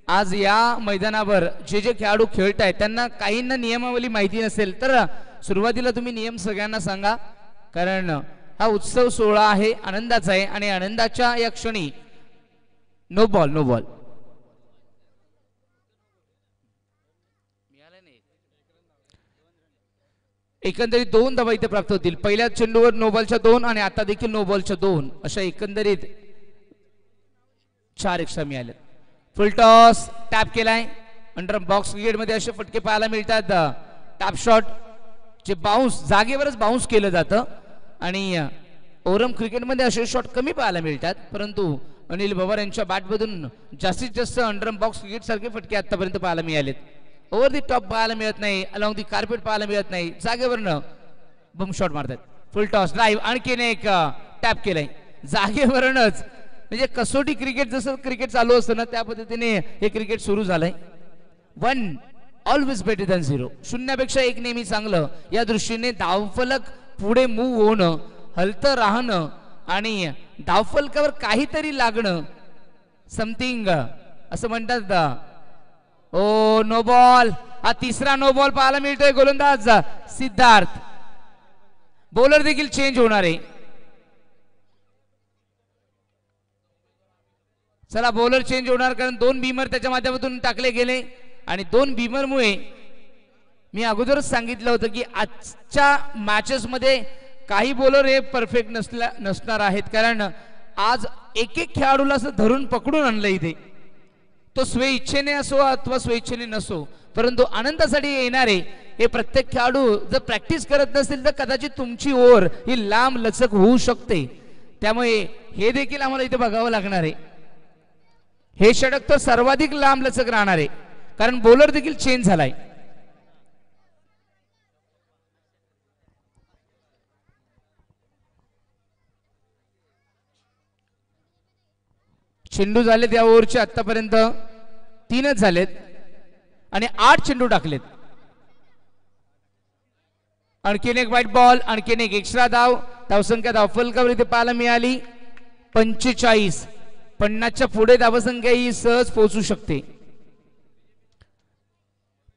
आज या मैदानावर जे जे खेळाडू खेळत आहेत त्यांना काहींना नियमावली माहिती नसेल तर सुरुवातीला तुम्ही नियम सगळ्यांना सांगा, कारण हा उत्सव सोहळा आहे, आनंदाचा आहे आणि आनंदाच्या या क्षणी नो बॉल, नो बॉल. एकंदरीत 2 धावा इथे प्राप्त होतील. पहिल्या चेंडूवर नो बॉलच्या 2 आणि आता देखील नो बॉलच्या 2 अशा एकंदरीत 4 एक्स्ट्रा मिळाले. फुल टॉस टॅप केलाय. अंडर बॉक्स क्रिकेट मध्ये असे फटके पाहायला मिळतात. टॅप शॉट जे बाउन्स जागेवरच बाउन्स केलं जातं आणि ओरम क्रिकेटमध्ये असे शॉट कमी पाहायला मिळतात, परंतु अनिल पवार यांच्या बॅटमधून जास्तीत जास्त अंडर बॉक्स क्रिकेट सारखे फटके आतापर्यंत पाहायला मिळालेत. ओव्हर दी टॉप पाहायला मिळत नाही, अलॉंग दी कार्पेट पाहायला मिळत नाही, जागेवरनं बम शॉट मारतात. फुल टॉस ड्राईव्ह आणखीन एक टॅप केलाय जागेवरनच. म्हणजे कसोटी क्रिकेट जसं क्रिकेट चालू असतं ना त्या पद्धतीने हे क्रिकेट सुरू झालंय. 1 ऑलवेज बेटर दॅन 0. शून्यापेक्षा 1 नेहमी चांगलं. या दृष्टीने धावफलक पुढे मूव्ह होणं, हलतं राहणं आणि धावफलकावर काहीतरी लागणं, समथिंग असं म्हणतात. ओ नो बॉल, हा तिसरा नो बॉल पाहायला मिळतोय. गोलंदाज सिद्धार्थ. बॉलर देखील चेंज होणार आहे. चला बॉलर चेंज होणार, कारण 2 बीमर त्याच्या माध्यमातून टाकले गेले आणि 2 बीमरमुळे मी अगोदरच सांगितलं होतं की आजच्या मॅचेस मध्ये काही बॉलर हे परफेक्ट नसणार आहेत, कारण आज एक एक खेळाडूला असं धरून पकडून आणलं इथे. तो स्वेच्छेने असो अथवा स्वेच्छेने नसो, परंतु आनंदासाठी येणारे हे प्रत्येक खेळाडू जर प्रॅक्टिस करत नसतील तर कदाचित तुमची ओव्हर ही लांब लचक होऊ शकते. त्यामुळे हे देखील आम्हाला इथे बघावं लागणार आहे. हे षटक तर सर्वाधिक लांब लचक राहणार आहे, कारण बॉलर देखील चेंज झालाय. चेंडू झालेत या ओव्हरचे आतापर्यंत 3च झालेत आणि 8 चेंडू टाकलेत. आणखीन एक व्हाईट बॉल, आणखीन एक एक्स्ट्रा धाव. धावसंख्या धावफलकावर इथे पाहायला मिळाली 45. 50च्या पुढे धावसंख्या ही सहज पोहोचू शकते.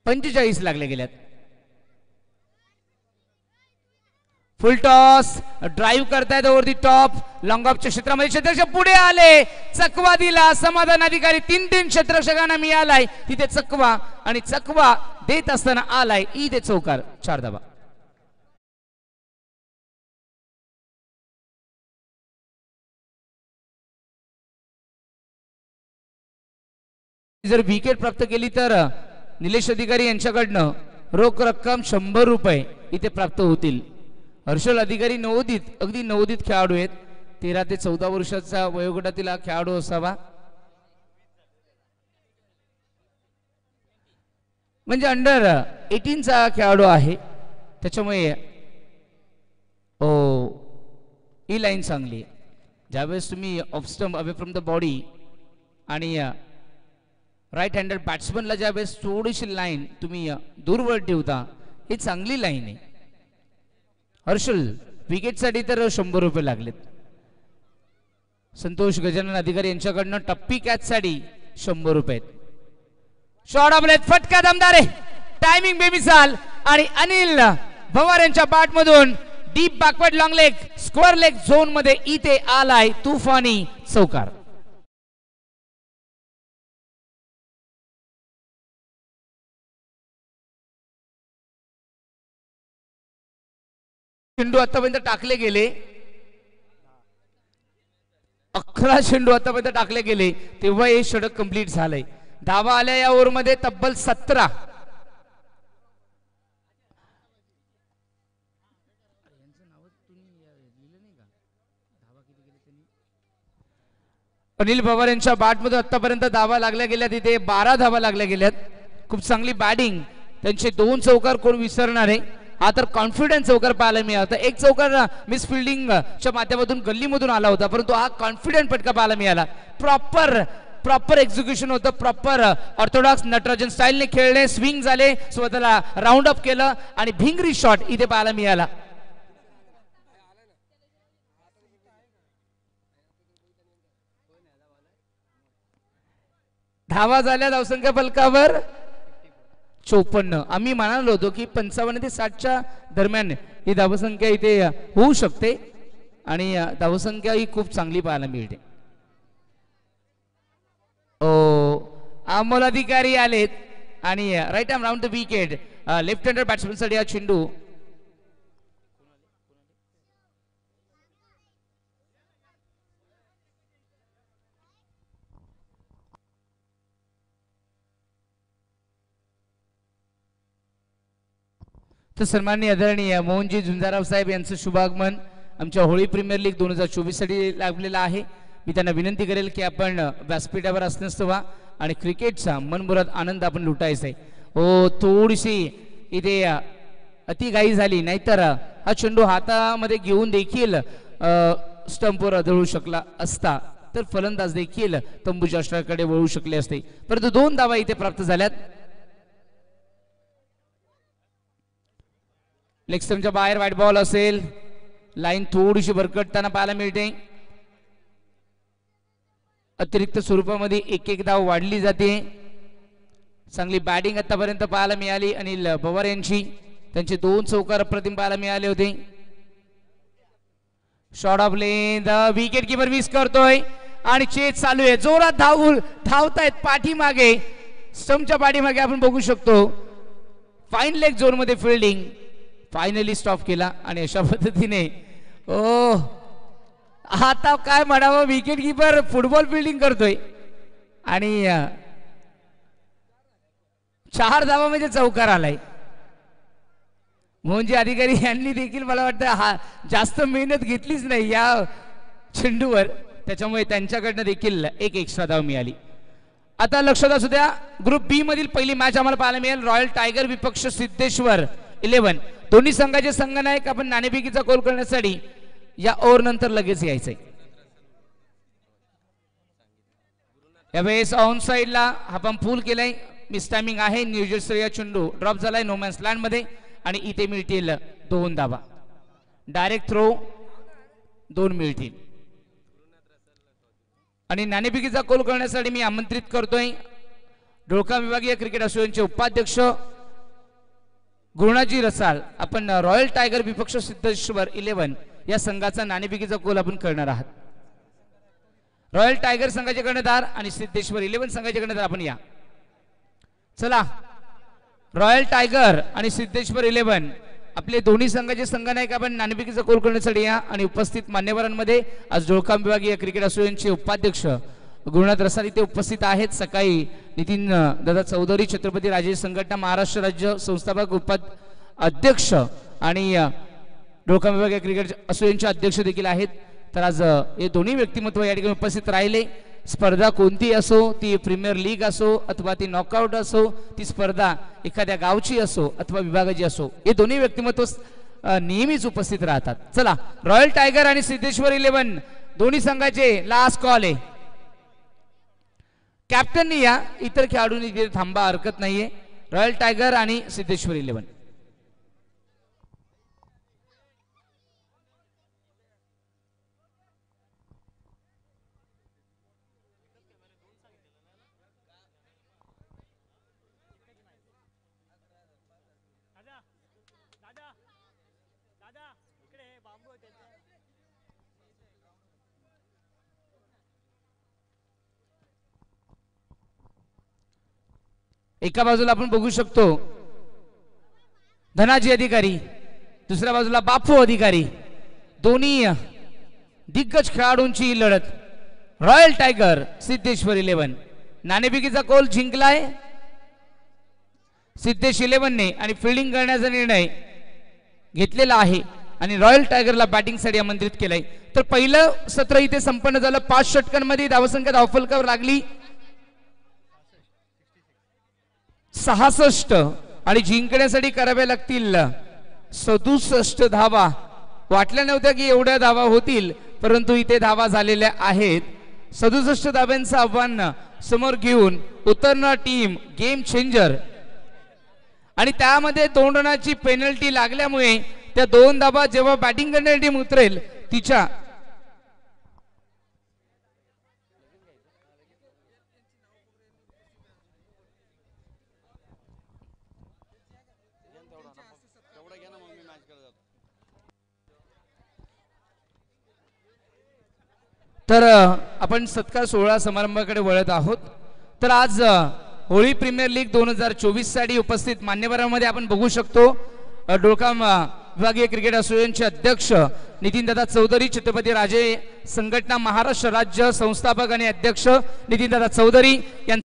45 लागले गेल्यात. फुल टॉस, ड्राईव्ह करतायत ओव्हर दी टॉप. लॉंग ऑफच्या क्षेत्रामध्ये क्षेत्ररक्षक पुढे आले, चकवा दिला. समाधान अधिकारी 3 क्षेत्ररक्षकांना मिळालाय तिथे चकवा, आणि चकवा देत असताना आलाय इथे चौकार. 4 धावा. जर विकेट प्राप्त केली तर निलेश अधिकारी यांच्याकडनं रोख रक्कम 100 रुपये इथे प्राप्त होतील. हर्षल अधिकारी नवोदित, अगदी नवोदित खेळाडू आहेत. 13 ते 14 वर्षाचा वयोगटातील हा खेळाडू असावा, म्हणजे अंडर 18चा खेळाडू आहे. त्याच्यामुळे ही लाईन चांगली. ज्यावेळेस तुम्ही off stump away from the body आणि राईट हँडेड बॅट्समनला ज्यावेळेस थोडीशी लाईन तुम्ही दूरवर ठेवता, ही चांगली लाईन आहे. हर्षल विकेटसाठी तर 100 रुपये लागलेत. संतोष गजानन अधिकारी यांच्याकडनं टप्पी कॅचसाठी 100 रुपये. शॉट ऑफ लेग, फटका दमदार आहे, टायमिंग बेमिसाल, आणि अनिल पवार यांच्या बॅट मधून deep backward long leg, square leg zone मध्ये इथे आलाय तुफानी चौकार. चेंडू आतापर्यंत टाकले गेले 11 चेंडू आतापर्यंत टाकले गेले, तेव्हा हे षटक कंप्लीट झालंय. धावा आल्या या ओव्हर मध्ये तब्बल 17. अनिल पवार यांच्या बॅटमधून आतापर्यंत धावा लागल्या गेल्या, तिथे 12 धावा लागल्या गेल्यात. खूप चांगली बॅटिंग, त्यांचे 2 चौकार कोण विसरणार आहे. हा तर कॉन्फिडन्स चौकार पाहायला मिळाला. एक चौकार मिस फिल्डिंगच्या माध्यमातून गल्लीमधून आला होता, परंतु हा कॉन्फिडंट फटका पाहायला मिळाला. प्रॉपर एक्झिक्युशन होतं, प्रॉपर ऑर्थोडॉक्स नटराजन स्टाईलने खेळले, स्विंग झाले, स्वतःला राऊंड अप केलं आणि भिंगरी शॉट इथे पाहायला मिळाला. धावा झाल्या धावसंख्या फलकावर 54. आम्ही म्हणालो होतो की 55 ते 60च्या दरम्यान ही धावसंख्या इथे होऊ शकते, आणि धावसंख्या ही खूप चांगली पाहायला मिळते. अमोल अधिकारी आलेत आणि right arm round the wicket. Left hander batsman साठी हा चेंडू. तर सन्माननीय आदरणीय मोहनजी झुंजाराव साहेब यांचं शुभागमन आमच्या होळी प्रीमियर लीग 2024 साठी लाभलेलं आहे. मी त्यांना विनंती करेल की आपण व्यासपीठावर असण्यास व्हा आणि क्रिकेटचा मनमुराद आनंद आपण लुटायचा आहे. थोडीशी इथे अतिघाई झाली, नाहीतर हा चेंडू हातामध्ये घेऊन देखील स्टंपवर आदळू शकला असता, तर फलंदाज देखील तंबूच्या अष्टाकडे वळू शकले असते. परंतु 2 धावा इथे प्राप्त झाल्यात. लेग स्टंपच्या बाहेर व्हाईट बॉल असेल, लाईन थोडीशी भरकटताना पाहायला मिळते. अतिरिक्त स्वरूपामध्ये एक एक धाव वाढली जाते. चांगली बॅटिंग आतापर्यंत पाहायला मिळाली अनिल पवार यांची. त्यांचे 2 चौकार अप्रतिम पाहायला मिळाले होते. Shot off length, wicket keeper miss करतोय आणि चेस चालू आहे. जोरात धावतायत पाठीमागे, स्टंपच्या पाठीमागे आपण बघू शकतो. फाईन लेग झोन मध्ये फिल्डिंग फायनली स्टॉप केला आणि अशा पद्धतीने आता काय म्हणावं, विकेट कीपर फुटबॉल फिल्डिंग करतोय आणि 4 धावा म्हणजे चौकार आलाय. मोहनजी अधिकारी यांनी देखील मला वाटतं जास्त मेहनत घेतलीच नाही या चेंडूवर, त्याच्यामुळे त्यांच्याकडनं देखील एक एक्स्ट्रा धाव मिळाली. आता लक्षात असू द्या, ग्रुप बी मधील पहिली मॅच आम्हाला पाहायला मिळेल. रॉयल टायगर विपक्ष सिद्धेश्वर 11. दोन्ही संघाचे संघनायक आपण नाणेफेकीचा गोल करण्यासाठी या ओव्हर नंतर लगेच यायचंय. यावेळेस ऑन साइडला हा पंप फुल केलाय. मिस टायमिंग आहे. नियोजनस्तरीय चेंडू ड्रॉप झालाय नो मॅन्स लँड मध्ये आणि इथे मिळतील 2 धावा. डायरेक्ट थ्रो 2 मिळतील. आणि नाणेफेकीचा गोल करण्यासाठी मी आमंत्रित करतोय ढोळका विभागीय क्रिकेट असोसिएशनचे उपाध्यक्ष गुरुनाजी रसाळ. आपण रॉयल टायगर विपक्ष सिद्धेश्वर 11 या संघाचा नाणेफेकीचा गोल आपण करणार आहात. रॉयल टायगर संघाचे कर्णधार आणि सिद्धेश्वर 11 संघाचे कर्णधार आपण या. चला, रॉयल टायगर आणि सिद्धेश्वर 11 आपले दोन्ही संघाचे संघनायक आपण नाणेफेकीचा गोल करण्यासाठी या. आणि उपस्थित मान्यवरांमध्ये आज ढोळका विभागीय क्रिकेट असोसिएशनचे उपाध्यक्ष गुरुनाथ रसाळ इथे उपस्थित आहेत. सकाळी नितीन दादा चौधरी छत्रपती राजे संघटना महाराष्ट्र राज्य संस्थापक अध्यक्ष आणि ढोळका विभागीय क्रिकेट असोसिएशनचे अध्यक्ष देखील आहेत. तर आज हे दोन्ही व्यक्तिमत्व या ठिकाणी उपस्थित राहिले. स्पर्धा कोणती असो, ती प्रीमियर लीग असो अथवा ती नॉकआउट असो, ती स्पर्धा एखाद्या गावची असो अथवा विभागाची असो, हे दोन्ही व्यक्तिमत्व नेहमीच उपस्थित राहतात. चला, रॉयल टायगर आणि सिद्धेश्वर 11 दोन्ही संघाचे लास्ट कॉल आहे. कॅप्टननी या, इतर खेळाडूंनी तिथे थांबा, हरकत नाहीये. रॉयल टायगर आणि सिद्धेश्वर 11. एका बाजूला आपण बघू शकतो धनाजी अधिकारी, दुसऱ्या बाजूला बापू अधिकारी. दोन्ही दिग्गज खेळाडूंची लढत. रॉयल टायगर सिद्धेश्वर 11 नाणेफेकीचा गोल जिंकलाय सिद्धेश 11 ने आणि फिल्डिंग करण्याचा निर्णय घेतलेला आहे आणि रॉयल टायगरला बॅटिंग साठी आमंत्रित केलंय. तर पहिलं सत्र इथे संपन्न झालं. 5 षटकांमध्ये धावसंख्या धावफलकावर लागली 66 आणि जिंकण्यासाठी कराव्या लागतील 67 धावा. वाटल्या नव्हत्या की एवढ्या धावा होतील, परंतु इथे धावा झालेल्या आहेत. 67 धाव्यांचं आव्हान समोर घेऊन उतरणार टीम गेम चेंजर आणि त्यामध्ये 2 रनाची पेनल्टी लागल्यामुळे त्या 2 धावा जेव्हा बॅटिंग करणारी टीम उतरेल तिच्या तर आपण सत्कार सोहळा समारंभाकडे वळत आहोत. तर आज होळी प्रीमियर लीग 2024 साठी उपस्थित मान्यवरांमध्ये आपण बघू शकतो ढोळका विभागीय क्रिकेट असोसिएशनचे अध्यक्ष नितीनदादा चौधरी, छत्रपती राजे संघटना महाराष्ट्र राज्य संस्थापक आणि अध्यक्ष नितीनदादा चौधरी यांचा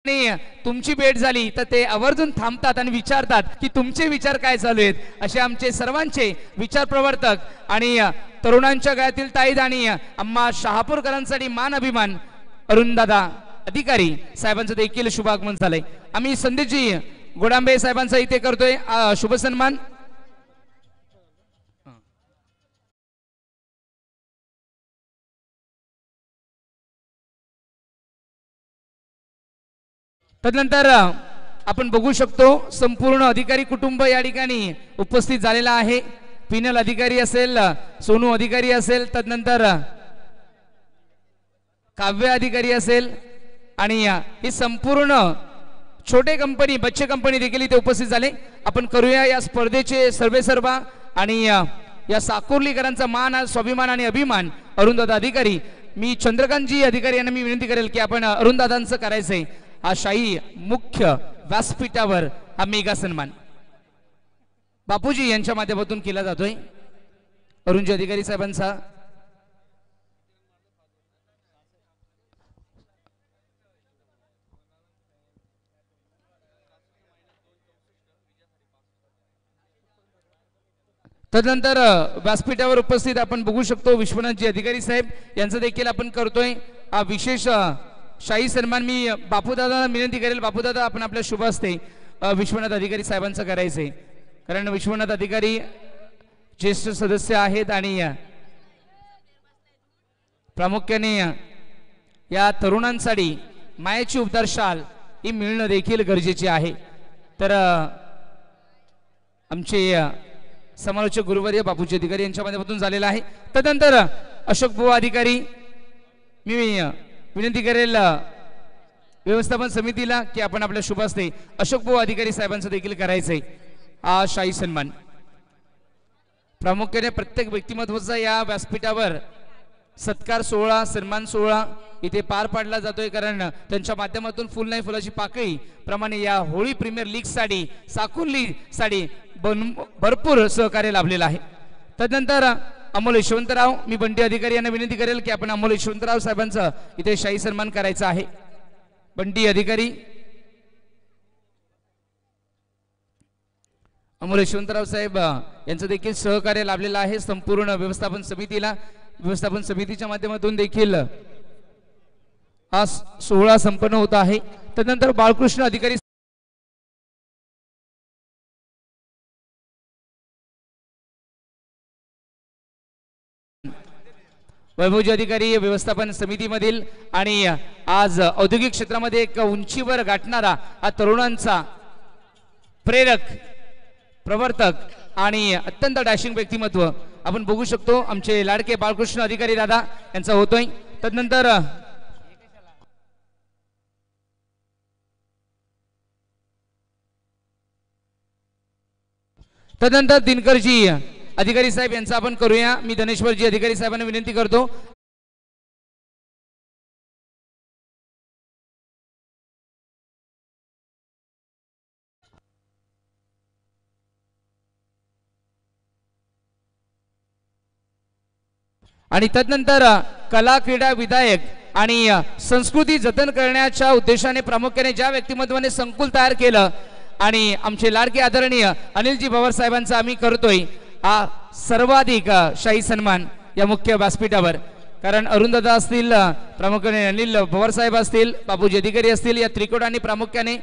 आणि तुमची भेट झाली तर ते आवर्जून थांबतात आणि विचारतात की तुमचे विचार काय चालू आहेत. असे आमचे सर्वांचे विचार प्रवर्तक आणि तरुणांच्या गळ्यातील ताईद आणि आम्हा शहापूरकरांसाठी मान अभिमान अरुणदादा अधिकारी साहेबांचं देखील शुभागमन झालंय. आम्ही संदीपजी गोडांबे साहेबांचा इथे करतोय शुभ सन्मान. तदनंतर आपण बघू शकतो संपूर्ण अधिकारी कुटुंब या ठिकाणी उपस्थित झालेला आहे. पिनल अधिकारी असेल, सोनू अधिकारी असेल, तदनंतर काव्य अधिकारी असेल आणि ही संपूर्ण छोटे कंपनी बच्चे कंपनी देखील इथे उपस्थित झाले. आपण करूया या स्पर्धेचे सर्वेसर्वा आणि या साकोर्लीकरांचा मान स्वाभिमान आणि अभिमान अरुणदादा अधिकारी. मी चंद्रकांतजी अधिकारी यांना मी विनंती करेल की आपण अरुणदादांचं करायचंय हा शाही मुख्य व्यासपीठावर हा मेगा सन्मान बापूजी यांच्या माध्यमातून केला जातोय. अरुणजी अधिकारी साहेबांचा तदनंतर व्यासपीठावर उपस्थित आपण बघू शकतो विश्वनाथजी अधिकारी साहेब यांचं देखील आपण करतोय हा विशेष शाही सन्मान. मी बापूदादांना विनंती करेल, बापूदादा आपण आपल्या शुभ हस्ते विश्वनाथ अधिकारी साहेबांचं करायचंय, कारण विश्वनाथ अधिकारी ज्येष्ठ सदस्य आहेत आणि प्रामुख्याने या तरुणांसाठी मायाची उबदार शाल ही मिळणं देखील गरजेचे आहे. तर आमचे समालोचक गुरुवर्य बापूजी अधिकारी यांच्या माध्यमातून झालेला आहे. तदनंतर अशोक बुवा अधिकारी मी विनंती करेल व्यवस्थापन समितीला की आपण आपल्या शुभ हस्ते अशोक बुवा अधिकारी साहेबांचं देखील करायचंय हा शाही सन्मान. प्रामुख्याने प्रत्येक व्यक्तिमत्वाचा या व्यासपीठावर सत्कार सोहळा सन्मान सोहळा इथे पार पाडला जातोय, कारण त्यांच्या माध्यमातून फुल नाही फुलाची पाकळी प्रमाणे या होळी प्रीमियर लीग साठी साकुर्ली साठी भरपूर सहकार्य लाभलेलं आहे. तदनंतर अमोल यशवंतराव, मी बंटी अधिकारी यांना विनंती करेल की आपण अमोल यशवंतराव साहेबांचा इथे शाही सन्मान करायचा आहे. बंटी अधिकारी अमोल यशवंतराव साहेब यांचं देखील सहकार्य लाभलेलं आहे संपूर्ण व्यवस्थापन समितीला. व्यवस्थापन समितीच्या माध्यमातून देखील हा सोहळा संपन्न होत आहे. तदनंतर बाळकृष्ण अधिकारी वैभवजी अधिकारी व्यवस्थापन समितीमधील आणि आज औद्योगिक क्षेत्रामध्ये एक उंचीवर गाठणारा हा तरुणांचा प्रेरक प्रवर्तक आणि अत्यंत डॅशिंग व्यक्तिमत्व आपण बघू शकतो आमचे लाडके बाळकृष्ण अधिकारी दादा यांचा होतोय. तदनंतर दिनकरजी अधिकारी साहेब यांचा आपण करूया. मी धनेश्वरजी अधिकारी साहेबांना विनंती करतो आणि तदनंतर कला क्रीडा विधायक आणि संस्कृती जतन करण्याच्या उद्देशाने प्रामुख्याने ज्या व्यक्तिमत्वाने संकुल तयार केलं आणि आमचे लाडके आदरणीय अनिलजी पवार साहेबांचा आम्ही करतोय हा सर्वाधिक शाही सन्मान या मुख्य व्यासपीठावर. कारण अरुणदादा असतील, प्रामुख्याने अनिल पवार साहेब असतील, बापूजी अधिकारी असतील, या त्रिकोटाने प्रामुख्याने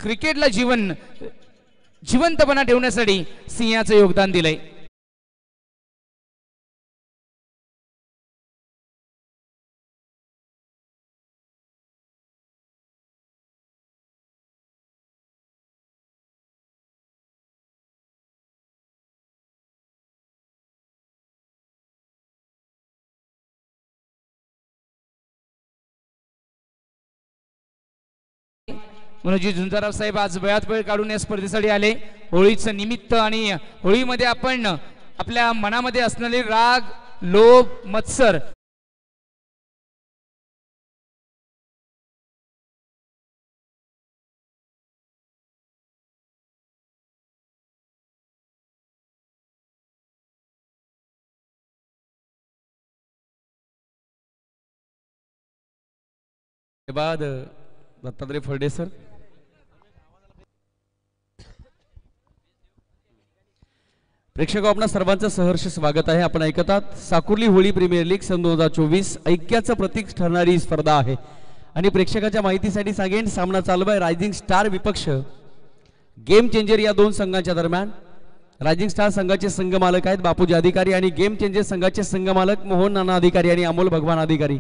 क्रिकेटला जिवंतपणा ठेवण्यासाठी सिंहाचं योगदान दिलंय. मनोजी झुंजाराव साहेब आज वेळात वेळ काढून या स्पर्धेसाठी आले. होळीचं निमित्त आणि होळीमध्ये आपण आपल्या मनामध्ये असणारे राग लोभ मत्सर के बाद दत्तात्रय फर्डे सर. प्रेक्षक आपणा सर्वांचं सहर्ष स्वागत आहे. आपण ऐकतात साकुर्ली होळी प्रीमियर लीग सन 2024 ऐक्याचं प्रतीक ठरणारी ही स्पर्धा आहे. आणि प्रेक्षकाच्या माहितीसाठी सांगेन सामना चालू आहे रायझिंग स्टार विपक्ष गेम चेंजर या दोन संघांच्या दरम्यान. रायझिंग स्टार संघाचे संघ मालक आहेत बापूजी अधिकारी आणि गेम चेंजर संघाचे संघ मालक मोहन नाना अधिकारी आणि अमोल भगवान अधिकारी.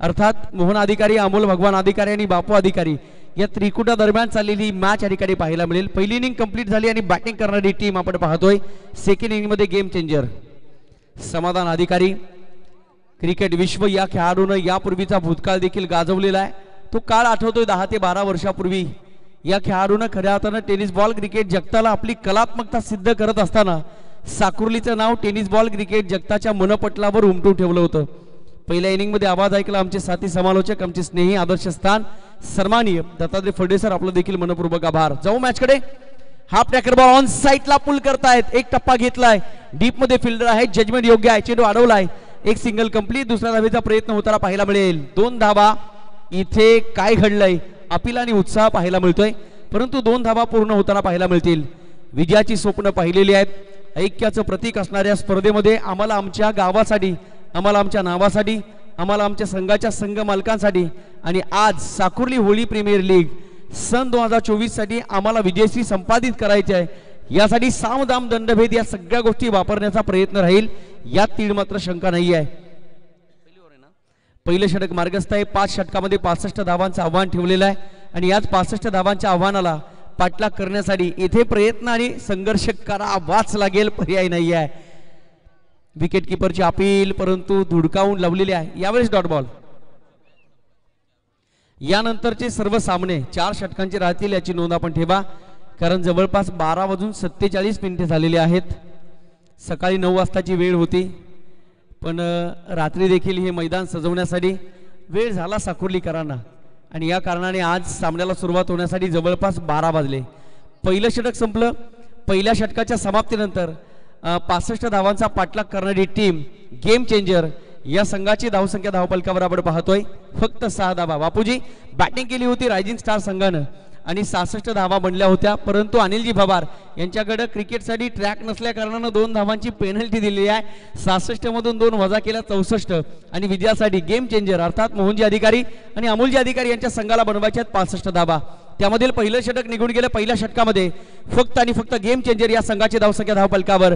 अर्थात मोहन अधिकारी, अमोल भगवान अधिकारी आणि बापू अधिकारी या त्रिकुटा दरम्यान चाललेली मॅच या ठिकाणी पाहायला मिळेल. पहिली इनिंग कंप्लीट झाली आणि बॅटिंग करणारी टीम आपण पाहतोय. सेकंड इनिंग मध्ये गेम चेंजर समाधान अधिकारी. क्रिकेट विश्व या खेळाडूनं यापूर्वीचा भूतकाळ देखील गाजवलेला आहे. तो काळ आठवतोय 10 ते 12 वर्षापूर्वी या खेळाडूनं खऱ्या अर्थानं टेनिस बॉल क्रिकेट जगताला आपली कलात्मकता सिद्ध करत असताना साकुर्लीचं नाव टेनिस बॉल क्रिकेट जगताच्या मनपटलावर उमटून ठेवलं होतं. पहिल्या इनिंग मध्ये आवाज ऐकला आमचे साथी समालोचक, आमचे स्नेही आदर्श स्थान सन्माननीय दत्तात्रय फर्डे सर, आपलं देखील मनपूर्वक आभार. जाऊ मॅच कडे. हाफ टॅकर बॉल ऑन साइडला पुल करतायत. एक टप्पा घेतलाय. डीप मध्ये फिल्डर आहे. जजमेंट योग्य आहे. चेंडू अडवलाय. एक सिंगल कंप्लीट. दुसऱ्या धावेचा प्रयत्न होताना पाहायला मिळेल. 2 धावा. इथे काय घडलंय? अपील आणि उत्साह पाहायला मिळतोय, परंतु 2 धावा पूर्ण होताना पाहायला मिळतील. विजयाची स्वप्न पाहिलेली आहेत. ऐक्याचं प्रतीक असणाऱ्या स्पर्धेमध्ये आम्हाला आमच्या गावासाठी, आम्हाला आमच्या नावासाठी, आम्हाला आमच्या संघाच्या संघ मालकांसाठी आणि आज साकुर्ली होळी प्रीमियर लीग सन 2024 साठी आम्हाला विजयश्री संपादित करायचे आहे. यासाठी सामदाम दंडभेद या सगळ्या गोष्टी वापरण्याचा प्रयत्न राहील, यात तीळ मात्र शंका नाही आहे. पहिलं षटक मार्गस्थ आहे. 5 षटकामध्ये 65 धावांचं आव्हान ठेवलेलं आहे आणि याच 65 धावांच्या आव्हानाला पाठलाग करण्यासाठी येथे प्रयत्न आणि संघर्ष करावाच लागेल, पर्याय नाही आहे. विकेट किपरची अपील परंतु धुडकावून लावलेली आहे. यावेळेस डॉट बॉल. यानंतरचे सर्व सामने 4 षटकांचे राहतील याची नोंद आपण ठेवा, कारण जवळपास 12:47 झालेले आहेत. सकाळी 9 वाजताची वेळ होती, पण रात्री देखील हे मैदान सजवण्यासाठी वेळ झाला साकुर्लीकरांना आणि या कारणाने आज सामन्याला सुरुवात होण्यासाठी जवळपास 12 वाजले. पहिलं षटक संपलं. पहिल्या षटकाच्या समाप्तीनंतर 65 धावांचा पाठलाग करणारी टीम गेम चेंजर या संघाची धावसंख्या धावफलकावर आपण पाहतोय फक्त 6 धावा. बापूजी बॅटिंग केली होती रायझिंग स्टार संघानं आणि 66 धावा बनल्या होत्या, परंतु अनिलजी भवार यांच्याकडे क्रिकेटसाठी ट्रॅक नसल्या कारणानं 2 धावांची पेनल्टी दिलेली आहे. 66 मधून 2 वजा केल्या 64 आणि विजयासाठी गेम चेंजर अर्थात मोहनजी अधिकारी आणि अमोलजी अधिकारी यांच्या संघाला बनवायच्या 65 धावा. त्यामधील पहिलं षटक निघून गेलं. पहिल्या षटकामध्ये फक्त आणि फक्त गेम चेंजर या संघाची धावसंख्या धावफलकावर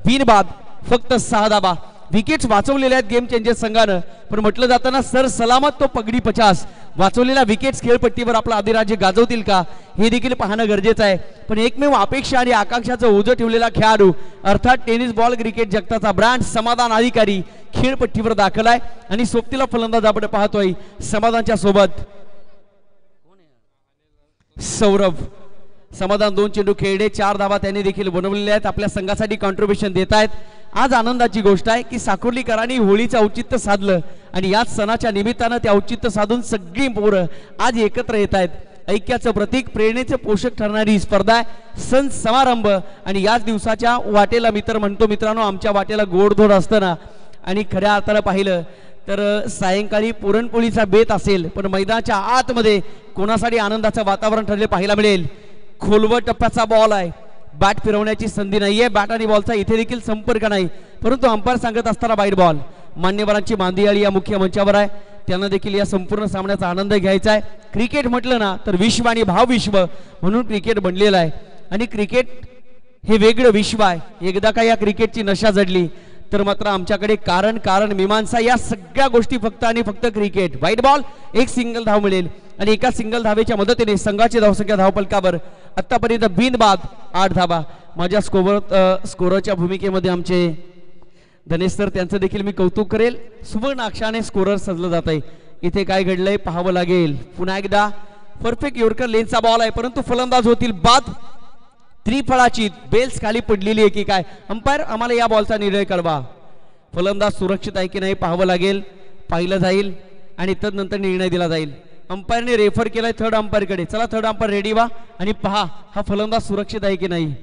बिनबाद फक्त 6 धावा. विकेट्स वाचवलेल्या आहेत गेम चेंजर संघानं, पण म्हटलं जाताना सर सलामत तो पगडी 50 वाचवलेल्या विकेट्स खेळपट्टीवर आपला अधिराज्य गाजवतील का हे देखील पाहणं गरजेचं आहे. पण एकमेव अपेक्षा आणि आकांक्षाचं ओझं ठेवलेला खेळाडू अर्थात टेनिस बॉल क्रिकेट जगताचा ब्रँड समाधान अधिकारी खेळपट्टीवर दाखल आहे आणि सोबतीला फलंदाज आपण पाहतोय समाधानच्या सोबत सौरभ. समाधान 2 चेंडू खेळले, 4 धावा त्यांनी देखील बनवलेल्या आहेत. आपल्या संघासाठी कॉन्ट्रीब्युशन देत आहेत. आज आनंदाची गोष्ट आहे की साकुर्लीकरांनी होळीचं औचित्य साधलं आणि याच सणाच्या निमित्तानं ते औचित्य साधून सगळी पोरं आज एकत्र येत आहेत. ऐक्याचं प्रतीक, प्रेरणेचे पोषक ठरणारी ही स्पर्धा आहे. सण समारंभ आणि याच दिवसाच्या वाटेला मी तर म्हणतो मित्रांनो, आमच्या वाटेला गोडधोड असताना आणि खऱ्या अर्थानं पाहिलं तर सायंकाळी पुरणपोळीचा बेत असेल, पण मैदानाच्या आतमध्ये कोणासाठी आनंदाचं वातावरण ठरले पाहायला मिळेल. खोलवर टप्प्याचा बॉल आहे. बॅट फिरवण्याची संधी नाहीये. बॅट आणि बॉलचा इथे देखील संपर्क नाही, परंतु अंपायर सांगत असताना वाईट बॉल. मान्यवरांची मांदियाळी या मुख्य मंचावर आहे, त्यांना देखील या संपूर्ण सामन्याचा आनंद घ्यायचा आहे. क्रिकेट म्हटलं ना तर विश्व आणि भावविश्व म्हणून क्रिकेट बनलेलं आहे आणि क्रिकेट हे वेगळं विश्व आहे. एकदा का या क्रिकेटची नशा जडली तर मात्र आमच्याकडे कारण मीमांसा या सगळ्या गोष्टी फक्त आणि फक्त क्रिकेट. व्हाईट बॉल, एक सिंगल धाव मिळेल आणि एका सिंगल धावेच्या मदतीने संघाची धावसंख्या धावफलकावर आतापर्यंत बिनबाद 8 धावा. माझ्या स्कोररच्या भूमिकेमध्ये आमचे धनेश सर, त्यांचं देखील मी कौतुक करेल. सुवर्ण अक्षराने स्कोरर सजलं जात आहे. इथे काय घडलंय पाहावं लागेल. पुन्हा एकदा परफेक्ट यॉर्कर लेनचा बॉल आहे, परंतु फलंदाज होतील बाद. त्रिफळाची बेल्स खाली पडलेली आहे की काय? अंपायर आम्हाला या बॉलचा निर्णय कळवा. फलंदाज सुरक्षित आहे की नाही पाहावं लागेल, पाहिलं जाईल आणि तदनंतर निर्णय दिला जाईल. अंपायरने रेफर केलाय थर्ड अंपायरकडे. चला थर्ड अंपायर रेडी व्हा आणि पहा हा फलंदाज सुरक्षित आहे की नाही.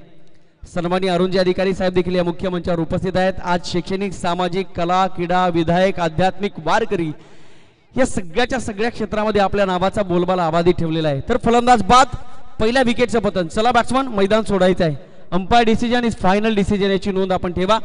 सन्माननीय अरुणजी अधिकारी साहेब देखील या मुख्य मंचावर उपस्थित आहेत. आज शैक्षणिक, सामाजिक, कला, क्रीडा, विधायक, आध्यात्मिक, वारकरी या सगळ्याच्या सगळ्या क्षेत्रामध्ये आपल्या नावाचा बोलबाला आबादी ठेवलेला आहे. तर फलंदाज बाद, पहिल्या विकेटचं पतन. चला बॅट्समन, मैदान सोडायचं आहे. Umpire decision is final decision, याची नोंद आपण ठेवा.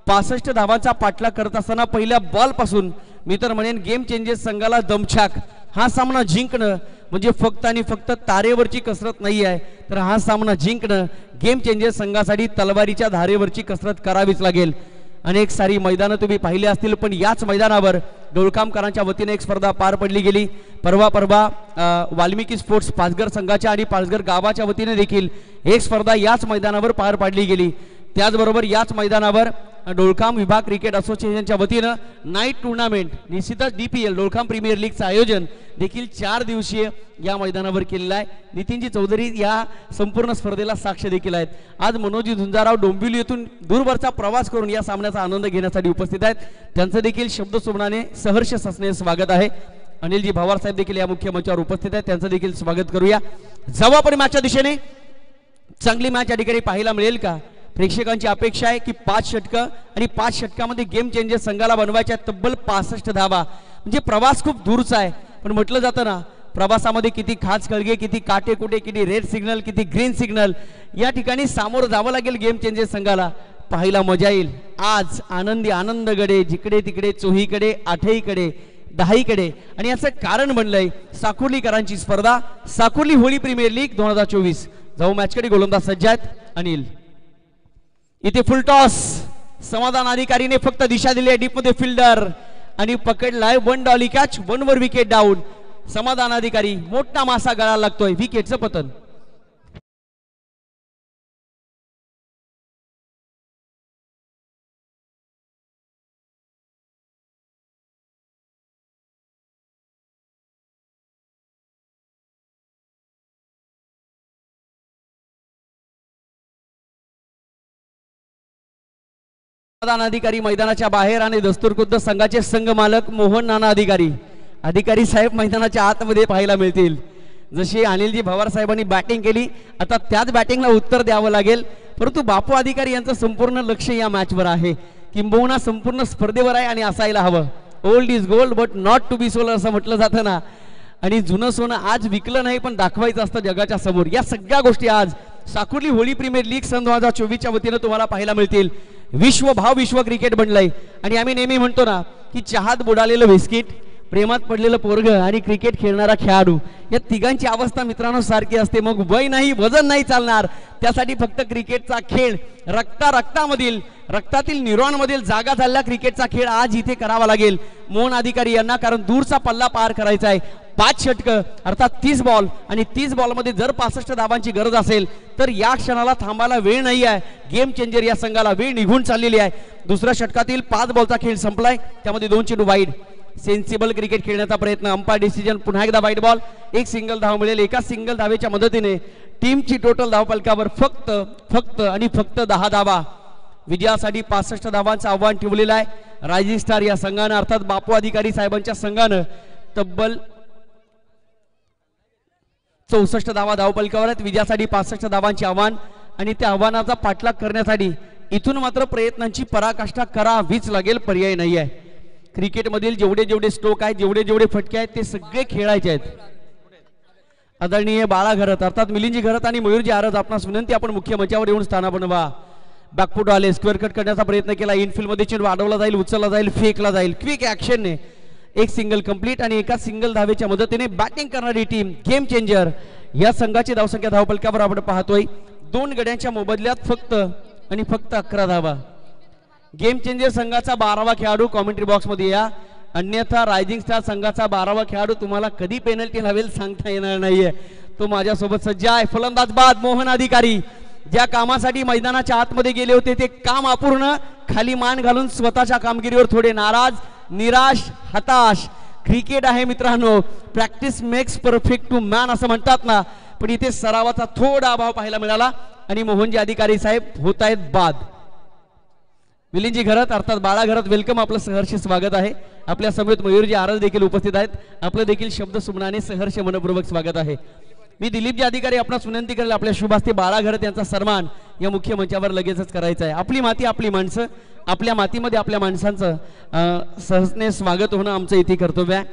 65 धावांचा पाठलाग करत असताना पहिल्या बॉल पासून मी तर म्हणेन गेम चेंजेस संघाला दमछाक. हा सामना जिंकणं म्हणजे फक्त आणि फक्त तारेवरची कसरत नाही आहे, तर हा सामना जिंकणं गेम चेंजेस संघासाठी तलवारीच्या धारेवरची कसरत करावीच लागेल. अनेक सारी मैदानं तुम्ही पाहिली असतील, पण याच मैदानावर डोळकामकरांच्या वतीने एक स्पर्धा पार पडली गेली. परवा वाल्मिकी स्पोर्ट्स पाचघर संघाच्या आणि पाचघर गावाच्या वतीने देखील एक स्पर्धा याच मैदानावर पार पाडली गेली. त्याचबरोबर याच मैदानावर डोळकाम विभाग क्रिकेट असोसिएशनच्या वतीनं नाईट टुर्नामेंट, निश्चितच DPL डोळकाम प्रीमियर लीगचं आयोजन देखील 4 दिवसीय या मैदानावर केलेलं आहे. नितीनजी चौधरी या संपूर्ण स्पर्धेला साक्ष देखील आहेत. आज मनोजी झुंजाराव डोंबिवली येथून दूरवरचा प्रवास करून या सामन्याचा आनंद घेण्यासाठी उपस्थित आहेत. त्यांचं देखील शब्दसुमनाने सहर्ष ससने स्वागत आहे. अनिलजी भवार साहेब देखील या मुख्य मंचावर उपस्थित आहेत, त्यांचं देखील स्वागत करूया. जाऊ आपण मॅचच्या दिशेने. चांगली मॅच या ठिकाणी पाहायला मिळेल का? प्रेक्षकांची अपेक्षा आहे की 5 षटकं आणि 5 षटकामध्ये गेम चेंजेस संघाला बनवायच्या तब्बल 65 धावा. म्हणजे प्रवास खूप दूरचा आहे, पण म्हटलं जातं ना, प्रवासामध्ये किती खाच खळगे, किती काटे कुटे, किती रेड सिग्नल, किती ग्रीन सिग्नल, या ठिकाणी सामोरं जावं लागेल गेम चेंजेस संघाला. पाहायला मजा येईल. आज आनंदी आनंदगडे, जिकडे तिकडे, चोहीकडे, आठहीकडे, दहाईकडे. आणि याचं कारण बनलंय साकुर्लीकरांची स्पर्धा, साकुर्ली होळी प्रीमियर लीग 2024. जाऊ मॅचकडे. गोलंदाज सज्ज आहेत अनिल. इथे फुल टॉस. समाधान अधिकारीने फक्त दिशा दिली आहे. डीप मध्ये फिल्डर आणि पकडलाय. 1 डॉली कॅच, 1 वर विकेट डाऊन. समाधान अधिकारी, मोठा मासा गळाला लागतोय. विकेटचं पतन. समाधान अधिकारी मैदानाच्या बाहेर आणि दस्तूरखुद्द संघाचे संघ मालक मोहन नाना अधिकारी साहेब मैदानाच्या आतमध्ये पाहायला मिळतील. जशी अनिलजी भवार साहेबांनी बॅटिंग केली, आता त्याच बॅटिंगला उत्तर द्यावं लागेल. परंतु बापू अधिकारी यांचं संपूर्ण लक्ष या मॅचवर आहे, किंबहुना संपूर्ण स्पर्धेवर आहे आणि असायला हवं. Old is gold but not to be sold असं म्हटलं जातं ना. आणि जुनं सोनं आज विकलं नाही, पण दाखवायचं असतं जगाच्या समोर. या सगळ्या गोष्टी आज साकुर्ली होळी प्रीमियर लीग सन 2024च्या वतीनं तुम्हाला पाहायला मिळतील. विश्व क्रिकेट बनलंय. आणि आम्ही नेहमी म्हणतो ना की चहात बुडालेलं बिस्किट, प्रेमात पडलेलं पोरग आणि क्रिकेट खेळणारा खेळाडू, या तिघांची अवस्था मित्रांनो सारखी असते. मग वय नाही, वजन नाही चालणार. त्यासाठी फक्त क्रिकेटचा खेळ, रक्तातील न्यूरॉनमधील जागा झालेला क्रिकेटचा खेळ आज इथे करावा लागेल मोहन अधिकारी यांना, कारण दूरचा पल्ला पार करायचा आहे. 5 षटकं अर्थात 30 बॉल, आणि 30 बॉलमध्ये जर 65 धावांची गरज असेल तर या क्षणाला थांबायला वेळ नाही आहे. गेम चेंजर या संघाला वेळ निघून चाललेली आहे. दुसऱ्या षटकातील 5 बॉलचा खेळ संपलाय, त्यामध्ये 2 चेंडू वाईड. सेन्सिबल क्रिकेट खेळण्याचा प्रयत्न, अंपायर डिसिजन, पुन्हा एकदा वाईड बॉल. 1 सिंगल धाव मिळेल. एका सिंगल धावेच्या मदतीने टीमची टोटल धावफलकावर फक्त आणि फक्त 10 धावा. विजयासाठी 65 धावांचं आव्हान ठेवलेलं आहे रायझिंग स्टार या संघानं, अर्थात बापू अधिकारी साहेबांच्या संघानं. तब्बल 64 धावा धावफलकावर आहेत. विजयासाठी 65 धावांचे आव्हान, आणि त्या आव्हानाचा पाठलाग करण्यासाठी इथून मात्र प्रयत्नांची पराकाष्ठा करावीच लागेल, पर्याय नाही आहे. क्रिकेटमधील जेवढे स्ट्रोक आहेत, जेवढे फटके आहेत, ते सगळे खेळायचे आहेत. आदरणीय बाळा घरत अर्थात मिलिंदजी घरत आणि मयूरजी आरज, आपणास विनंती, आपण मुख्य मंचावर येऊन स्थान बनवा. बॅकफूट आले, स्क्वेअर कट करण्याचा प्रयत्न केला. इनफिल्ड मध्ये चेंडू अडवला जाईल, उचलला जाईल, फेकला जाईल. क्विक ऍक्शनने 1 सिंगल कंप्लीट, आणि एका सिंगल धावेच्या मदतीने बॅटिंग करणारी टीम गेम चेंजर या संघाची धावसंख्या धावफलकावर आपण पाहतोय 2 गड्यांच्या मोबदल्यात फक्त आणि फक्त 11 धावा. गेम चेंजर संघाचा 12वा खेळाडू कॉमेंट्री बॉक्स मध्ये या, अन्यथा रायझिंग स्टार संघाचा 12वा खेळाडू तुम्हाला कधी पेनल्टी लावेल सांगता येणार नाहीये. तो माझ्यासोबत सज्ज आहे. फलंदाज बाद मोहन अधिकारी, ज्या कामासाठी मैदानाच्या आतमध्ये गेले होते ते काम अपूर्ण, खाली मान घालून स्वतःच्या कामगिरीवर थोडे नाराज, निराश, हताश. क्रिकेट आहे मित्रांनो, practice makes perfect to man असं म्हणतात ना, पण इथे सरावाचा थोडा अभाव पाहायला मिळाला आणि मोहनजी अधिकारी साहेब होत आहेत बाद. मिलिंदजी घरत अर्थात बाळा घरत, वेलकम, आपलं सहर्ष स्वागत आहे. आपल्या समेत मयूरजी आरज देखील उपस्थित आहेत, आपलं देखील शब्द सुमनाने सहर्ष मनपूर्वक स्वागत आहे. मी दिलीपजी अधिकारी आपणास विनंती करेल, आपल्या शुभास्ते बाळा घरत यांचा सन्मान या मुख्य मंचावर लगेचच करायचा आहे. आपली माती आपली माणसं, आपल्या मातीमध्ये आपल्या माणसांचं सहजने स्वागत होणं आमचं इथे कर्तव्य आहे.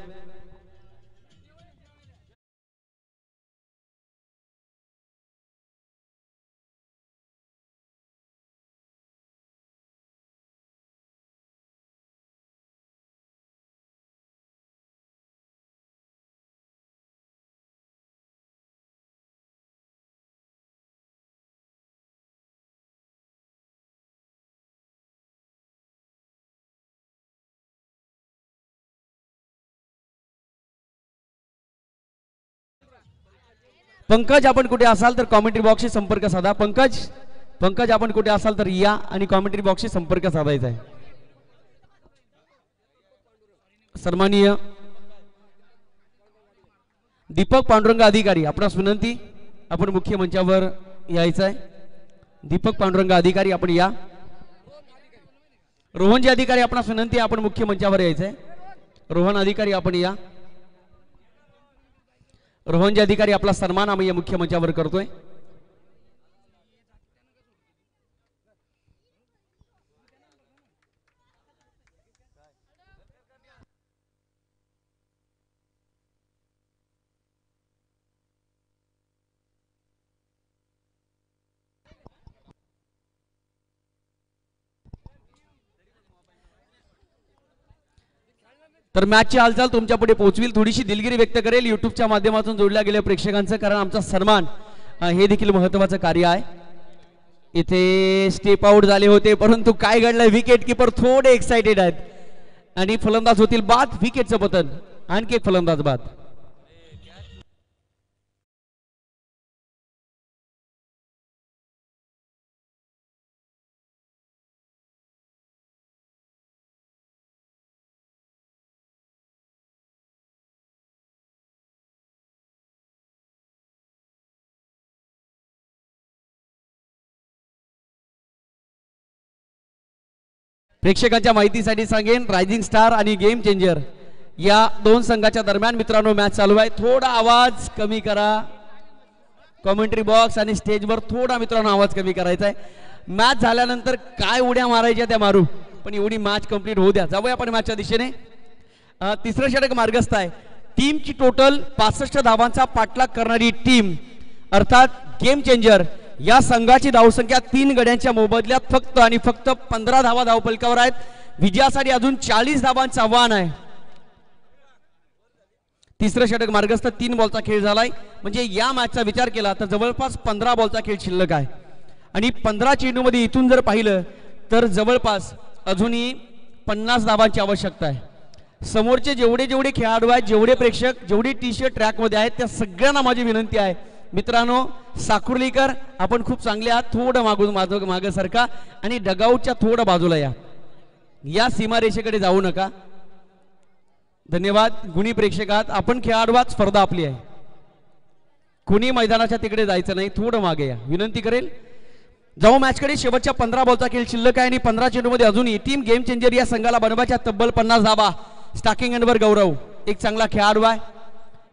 पंकज आपण कुठे असाल तर कॉमेंट्री बॉक्सशी संपर्क साधा. पंकज आपण कुठे असाल तर या आणि कॉमेंट्री बॉक्सशी संपर्क साधायचा आहे. सन्माननीय दीपक पांडुरंग अधिकारी आपणास विनंती, आपण मुख्य मंचावर यायचं आहे. दीपक पांडुरंग अधिकारी आपण या. रोहनजी अधिकारी आपणास विनंती, आपण मुख्य मंचावर यायचं आहे. रोहन अधिकारी आपण या. रोहनजी अधिकारी आपला सन्मान आम्ही या मुख्य मंचावर करतोय. तर मॅचची हालचाल तुमच्या पुढे पोहोचविल, थोडीशी दिलगिरी व्यक्त करेल युट्यूबच्या माध्यमातून जोडल्या गेलेल्या प्रेक्षकांचं, कारण आमचा सन्मान हे देखील महत्त्वाचं कार्य आहे. इथे स्टेप आउट झाले होते, परंतु काय घडलंय, विकेट किपर थोडे एक्साइटेड आहेत आणि फलंदाज होतील बाद. विकेटचं पतन, आणखी एक फलंदाज बाद. प्रेक्षकांच्या माहितीसाठी सांगेन, रायझिंग स्टार आणि गेम चेंजर या दोन संघाच्या दरम्यान मित्रांनो मॅच चालू आहे. थोडा आवाज कमी करा, कॉमेंट्री बॉक्स आणि स्टेजवर थोडा मित्रांनो आवाज कमी करायचा आहे. मॅच झाल्यानंतर काय उड्या मारायच्या त्या मारू, पण एवढी मॅच कंप्लीट होऊ द्या. जाऊया आपण मॅचच्या दिशेने. तिसरं षटक मार्गस्थ आहे. टीमची टोटल 65 धावांचा पाठलाग करणारी टीम अर्थात गेम चेंजर या संघाची धावसंख्या 3 गड्यांच्या मोबदल्यात फक्त आणि फक्त 15 धावा धावफलकावर आहेत. विजयासाठी अजून 40 धावांचं आव्हान आहे. तिसरं षटक मार्गस्थ, 3 बॉलचा खेळ झालाय, म्हणजे या मॅचचा विचार केला तर जवळपास 15 बॉलचा खेळ शिल्लक आहे आणि 15 चेंडूमध्ये इथून जर पाहिलं तर जवळपास अजूनही 50 धावांची आवश्यकता आहे. समोरचे जेवढे खेळाडू आहेत, जेवढे प्रेक्षक, जेवढे टी शर्ट ट्रॅकमध्ये आहेत, त्या सगळ्यांना माझी विनंती आहे मित्रांनो, साकुर्लीकर आपण खूप चांगले आहात, थोडं मागं सरका आणि डगआउटच्या थोडं बाजूला या सीमारेषेकडे जाऊ नका. धन्यवाद. गुणी प्रेक्षक आहात आपण, खेळाडू आहात, स्पर्धा आपली आहे, कुणी मैदानाच्या तिकडे जायचं नाही, थोडं मागे या विनंती करेल. जाऊ मॅचकडे. शेवटच्या 15 बॉलचा खेळ शिल्लक आहे आणि 15 चेंडूमध्ये अजूनही टीम गेम चेंजर या संघाला बनवायच्या तब्बल 50 धावा. स्टार्किंग एंडवर गौरव एक चांगला खेळाडू आहे,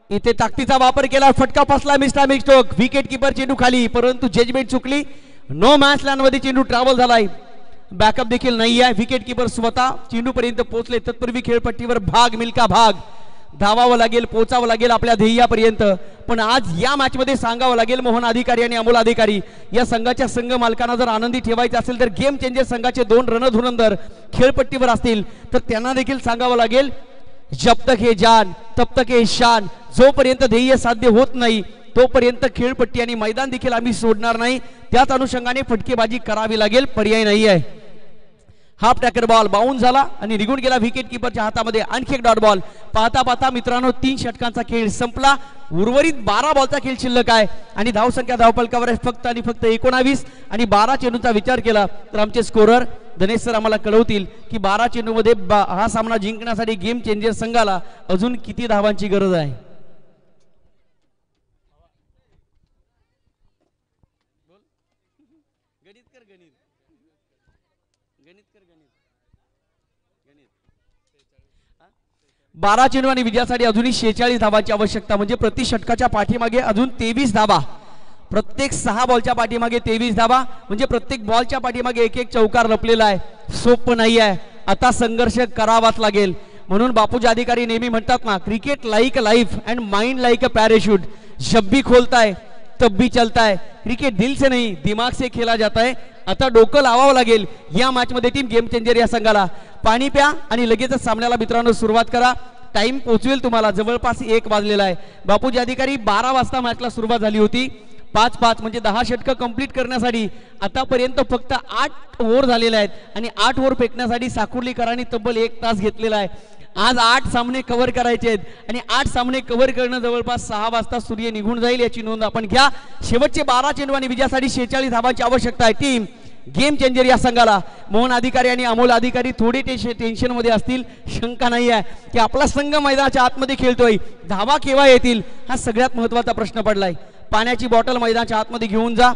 इथे ताकदीचा वापर केला, फटका फसला, मिस्टर मिस्टोक, विकेट किपर चेंडू खाली, परंतु जजमेंट चुकली. नो मॅच लँड मध्ये चेंडू ट्रॅव्हल झालाय, बॅकअप देखील नाही आहे. विकेट किपर स्वतः चेंडू पर्यंत पोहोचले, तत्पूर्वी खेळपट्टीवर भाग मिल्का भाग, धावावं लागेल, पोचावं लागेल आपल्या ध्येयापर्यंत. पण आज या मॅच मध्ये सांगावं लागेल, मोहन अधिकारी आणि अमोल अधिकारी या संघाच्या संघ मालकांना जर आनंदी ठेवायचं असेल तर गेम चेंजर संघाचे 2 रणधुरंदर खेळपट्टीवर असतील तर त्यांना देखील सांगावं लागेल, जब तक हे जान तब तक हे शान. जोपर्यंत ध्येय साध्य होत नाही तोपर्यंत खेळपट्टी आणि मैदान देखील आम्ही सोडणार नाही. त्याच अनुषंगाने फटकेबाजी करावी लागेल, पर्याय नाही आहे. हाफ टॅकर बॉल बाउन्स झाला आणि निघून गेला विकेट किपरच्या हातामध्ये. आणखी एक डॉट बॉल. पाहता पाहता मित्रांनो 3 षटकांचा खेळ संपला. उर्वरित 12 बॉलचा खेळ शिल्लक आहे आणि धावसंख्या धावफलकावर आहे फक्त आणि फक्त 19 आणि 12 चेंडूचा विचार केला तर आमचे स्कोरर धनेश सर आम्हाला कळवतील की 12 चेंडूमध्ये हा सामना जिंकण्यासाठी गेम चेंजर संघाला अजून किती धावांची गरज आहे. गणित कर, गणित 12 चेंडू आणि विजयासाठी अजूनही 46 धावांची आवश्यकता, म्हणजे प्रति षटकाच्या पाठीमागे अजून 23 धावा. प्रत्येक 6 बॉलच्या पाठीमागे 23 धावा, म्हणजे प्रत्येक बॉलच्या पाठीमागे एक चौकार लपलेला आहे. सोपं नाही आहे, आता संघर्ष करावाच लागेल. म्हणून बापूजी अधिकारी नेहमी म्हणतात ना, cricket like a life and mind like a parachute, जब भी खोलता है तब भी चलता है. क्रिकेट दिल से नहीं दिमाग से खेला जाता है. आता डोकं लावावं लागेल या मॅच मध्ये टीम गेम चेंजर या संघाला. पाणी प्या आणि लगेचच सामन्याला मित्रांनो सुरुवात करा. टाइम पोहोचवेल तुम्हाला, जवळपास 1 वाजलेला आहे. बापूजी अधिकारी 12 वाजता मॅचला सुरुवात झाली होती. 5-5 म्हणजे 10 षटकं कंप्लीट करण्यासाठी आतापर्यंत फक्त 8 ओव्हर झालेले आहेत आणि 8 ओव्हर फेकण्यासाठी साकुर्लीकरांनी तब्बल 1 तास घेतलेला आहे. आज 8 सामने कव्हर करायचे आहेत आणि 8 सामने कव्हर करणं जवळपास 6 वाजता सूर्य निघून जाईल याची नोंद आपण घ्या. शेवटचे 12 चेंडू आणि विजयासाठी 46 धावांची आवश्यकता आहे. टीम गेम चेंजर या संघाला मोहन अधिकारी आणि अमोल अधिकारी थोडे टेन्शन मध्ये असतील. शंका नाही आहे की आपला संघ मैदानाच्या आतमध्ये खेळतोय, धावा केव्हा येतील हा सगळ्यात महत्त्वाचा प्रश्न पडलाय. पाण्याची बॉटल मैदानाच्या आतमध्ये घेऊन जा,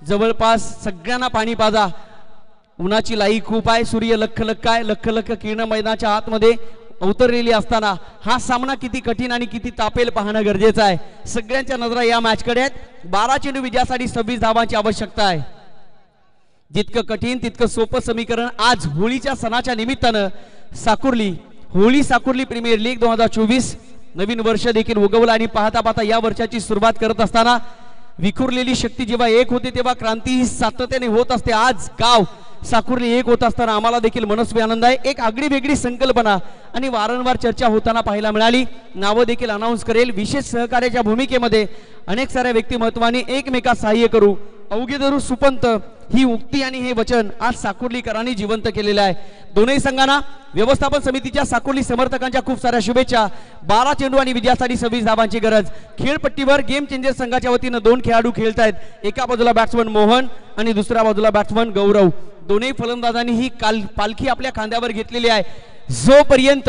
जवळपास सगळ्यांना पाणी पाजा. उन्हाची लाई खूप आहे, सूर्य लख लख आहे, लख लख किरण मैदानाच्या आतमध्ये उतरलेली असताना हा सामना किती कठीण आणि किती तापेल पाहणं गरजेचं आहे. सगळ्यांच्या नजरा या मॅचकडे आहेत. 12 चेंडू विजयासाठी 26 धावांची आवश्यकता आहे. जितकं कठीण तितकं सोपं समीकरण. आज होळीच्या सणाच्या निमित्तानं साकुर्ली प्रीमियर लीग 2024 नवीन वर्ष देखील उगवलं आणि पाहता पाहता या वर्षाची सुरुवात करत असताना विखुरलेली शक्ती जेव्हा एक होते तेव्हा क्रांती ही सातत्याने होत असते. आज गाव साकुर्ली एक होत असताना आम्हाला देखील मनस्वी आनंद आहे. एक आगळी वेगळी संकल्पना आणि वारंवार चर्चा होताना पाहायला मिळाली. नावं देखील अनाऊन्स करेल. विशेष सहकार्याच्या भूमिकेमध्ये अनेक साऱ्या व्यक्तिमत्वांनी एकमेकास सहाय्य करू, अवघे धरू सुपंत ही उक्ती आणि हे वचन आज साकुर्लीकरांनी जिवंत केलेलं आहे. दोन्ही संघांना व्यवस्थापन समितीच्या साकुर्ली समर्थकांच्या खूप साऱ्या शुभेच्छा. 12 चेंडू आणि विजयासाठी 26 धावांची गरज. खेळपट्टीवर गेम चेंजर संघाच्या वतीनं 2 खेळाडू खेळत आहेत. एका बाजूला बॅट्समन मोहन आणि दुसऱ्या बाजूला बॅट्समन गौरव. दोन्ही फलंदाजांनी ही पालखी आपल्या खांद्यावर घेतलेली आहे. जोपर्यंत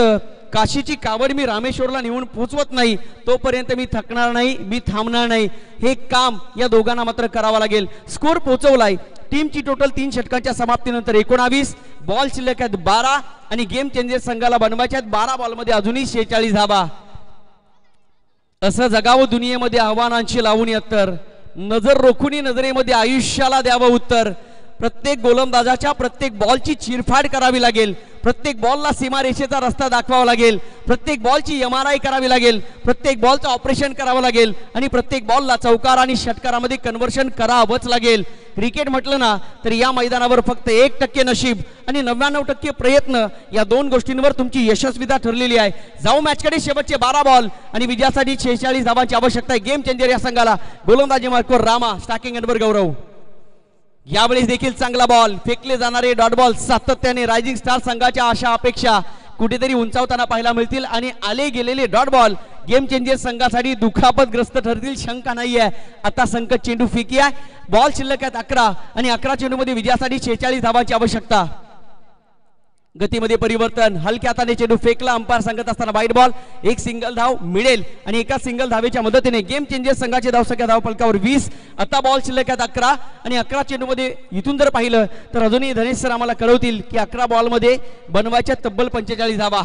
काशीची कावड मी रामेश्वरला नेऊन पोहोचवत नाही तोपर्यंत मी थकणार नाही, मी थांबणार नाही. हे काम या दोघांना मात्र करावं लागेल. स्कोर पोहोचवलाय. टीमची टोटल 3 षटकांच्या समाप्तीनंतर 19, बॉल शिल्लक आहेत 12 आणि गेम चेंजर संघाला बनवायच्या आहेत 12 बॉलमध्ये अजूनही 46 धावा. असं जगावं दुनियेमध्ये आव्हानांची लावून यत्तर, नजर रोखून नजरेमध्ये आयुष्याला द्यावं उत्तर. प्रत्येक गोलंदाजाच्या प्रत्येक बॉलची चिरफाड करावी लागेल. प्रत्येक बॉलला सीमारेषेचा रस्ता दाखवावा लागेल. प्रत्येक बॉलची MRI करावी लागेल. प्रत्येक बॉलचं ऑपरेशन करावं लागेल आणि प्रत्येक बॉलला चौकार आणि षटकारामध्ये कन्व्हर्शन करावंच लागेल. क्रिकेट म्हटलं ना तर या मैदानावर फक्त 1% नशीब आणि 99% प्रयत्न या 2 गोष्टींवर तुमची यशस्वीता ठरलेली आहे. जाऊ मॅचकडे. शेवटचे 12 बॉल आणि विजयासाठी 46 धावांची आवश्यकता आहे. गेम चेंजर या संघाला गोलंदाजी मार्कवर रामा, स्टॅकिंग एंडवर गौरव. यावेळेस देखील चांगला बॉल, फेकले जाणारे डॉट बॉल सातत्याने रायझिंग स्टार संघाच्या आशा अपेक्षा कुठेतरी उंचावताना पाहायला मिळतील आणि आले गेलेले डॉट बॉल गेम चेंजर संघासाठी दुखापतग्रस्त ठरतील. शंका नाहीये. आता संकट चेंडू फेकी आहे. बॉल शिल्लक आहेत 11 आणि 11 चेंडूमध्ये विजयासाठी 46 धावांची आवश्यकता. गतीमध्ये परिवर्तन, हलक्या हाताने चेंडू फेकला. अंपायर सांगत असताना वाईट बॉल. एक सिंगल धाव मिळेल आणि एका सिंगल धावेच्या मदतीने गेम चेंजर संघाचे धावसंख्या धावफलकावर 20. आता बॉल शिल्लक आहेत 11 आणि 11 चेंडूमध्ये इथून जर पाहिलं तर अजूनही धनेश सर आम्हाला कळवतील की 11 बॉलमध्ये बनवायच्या तब्बल 45 धावा.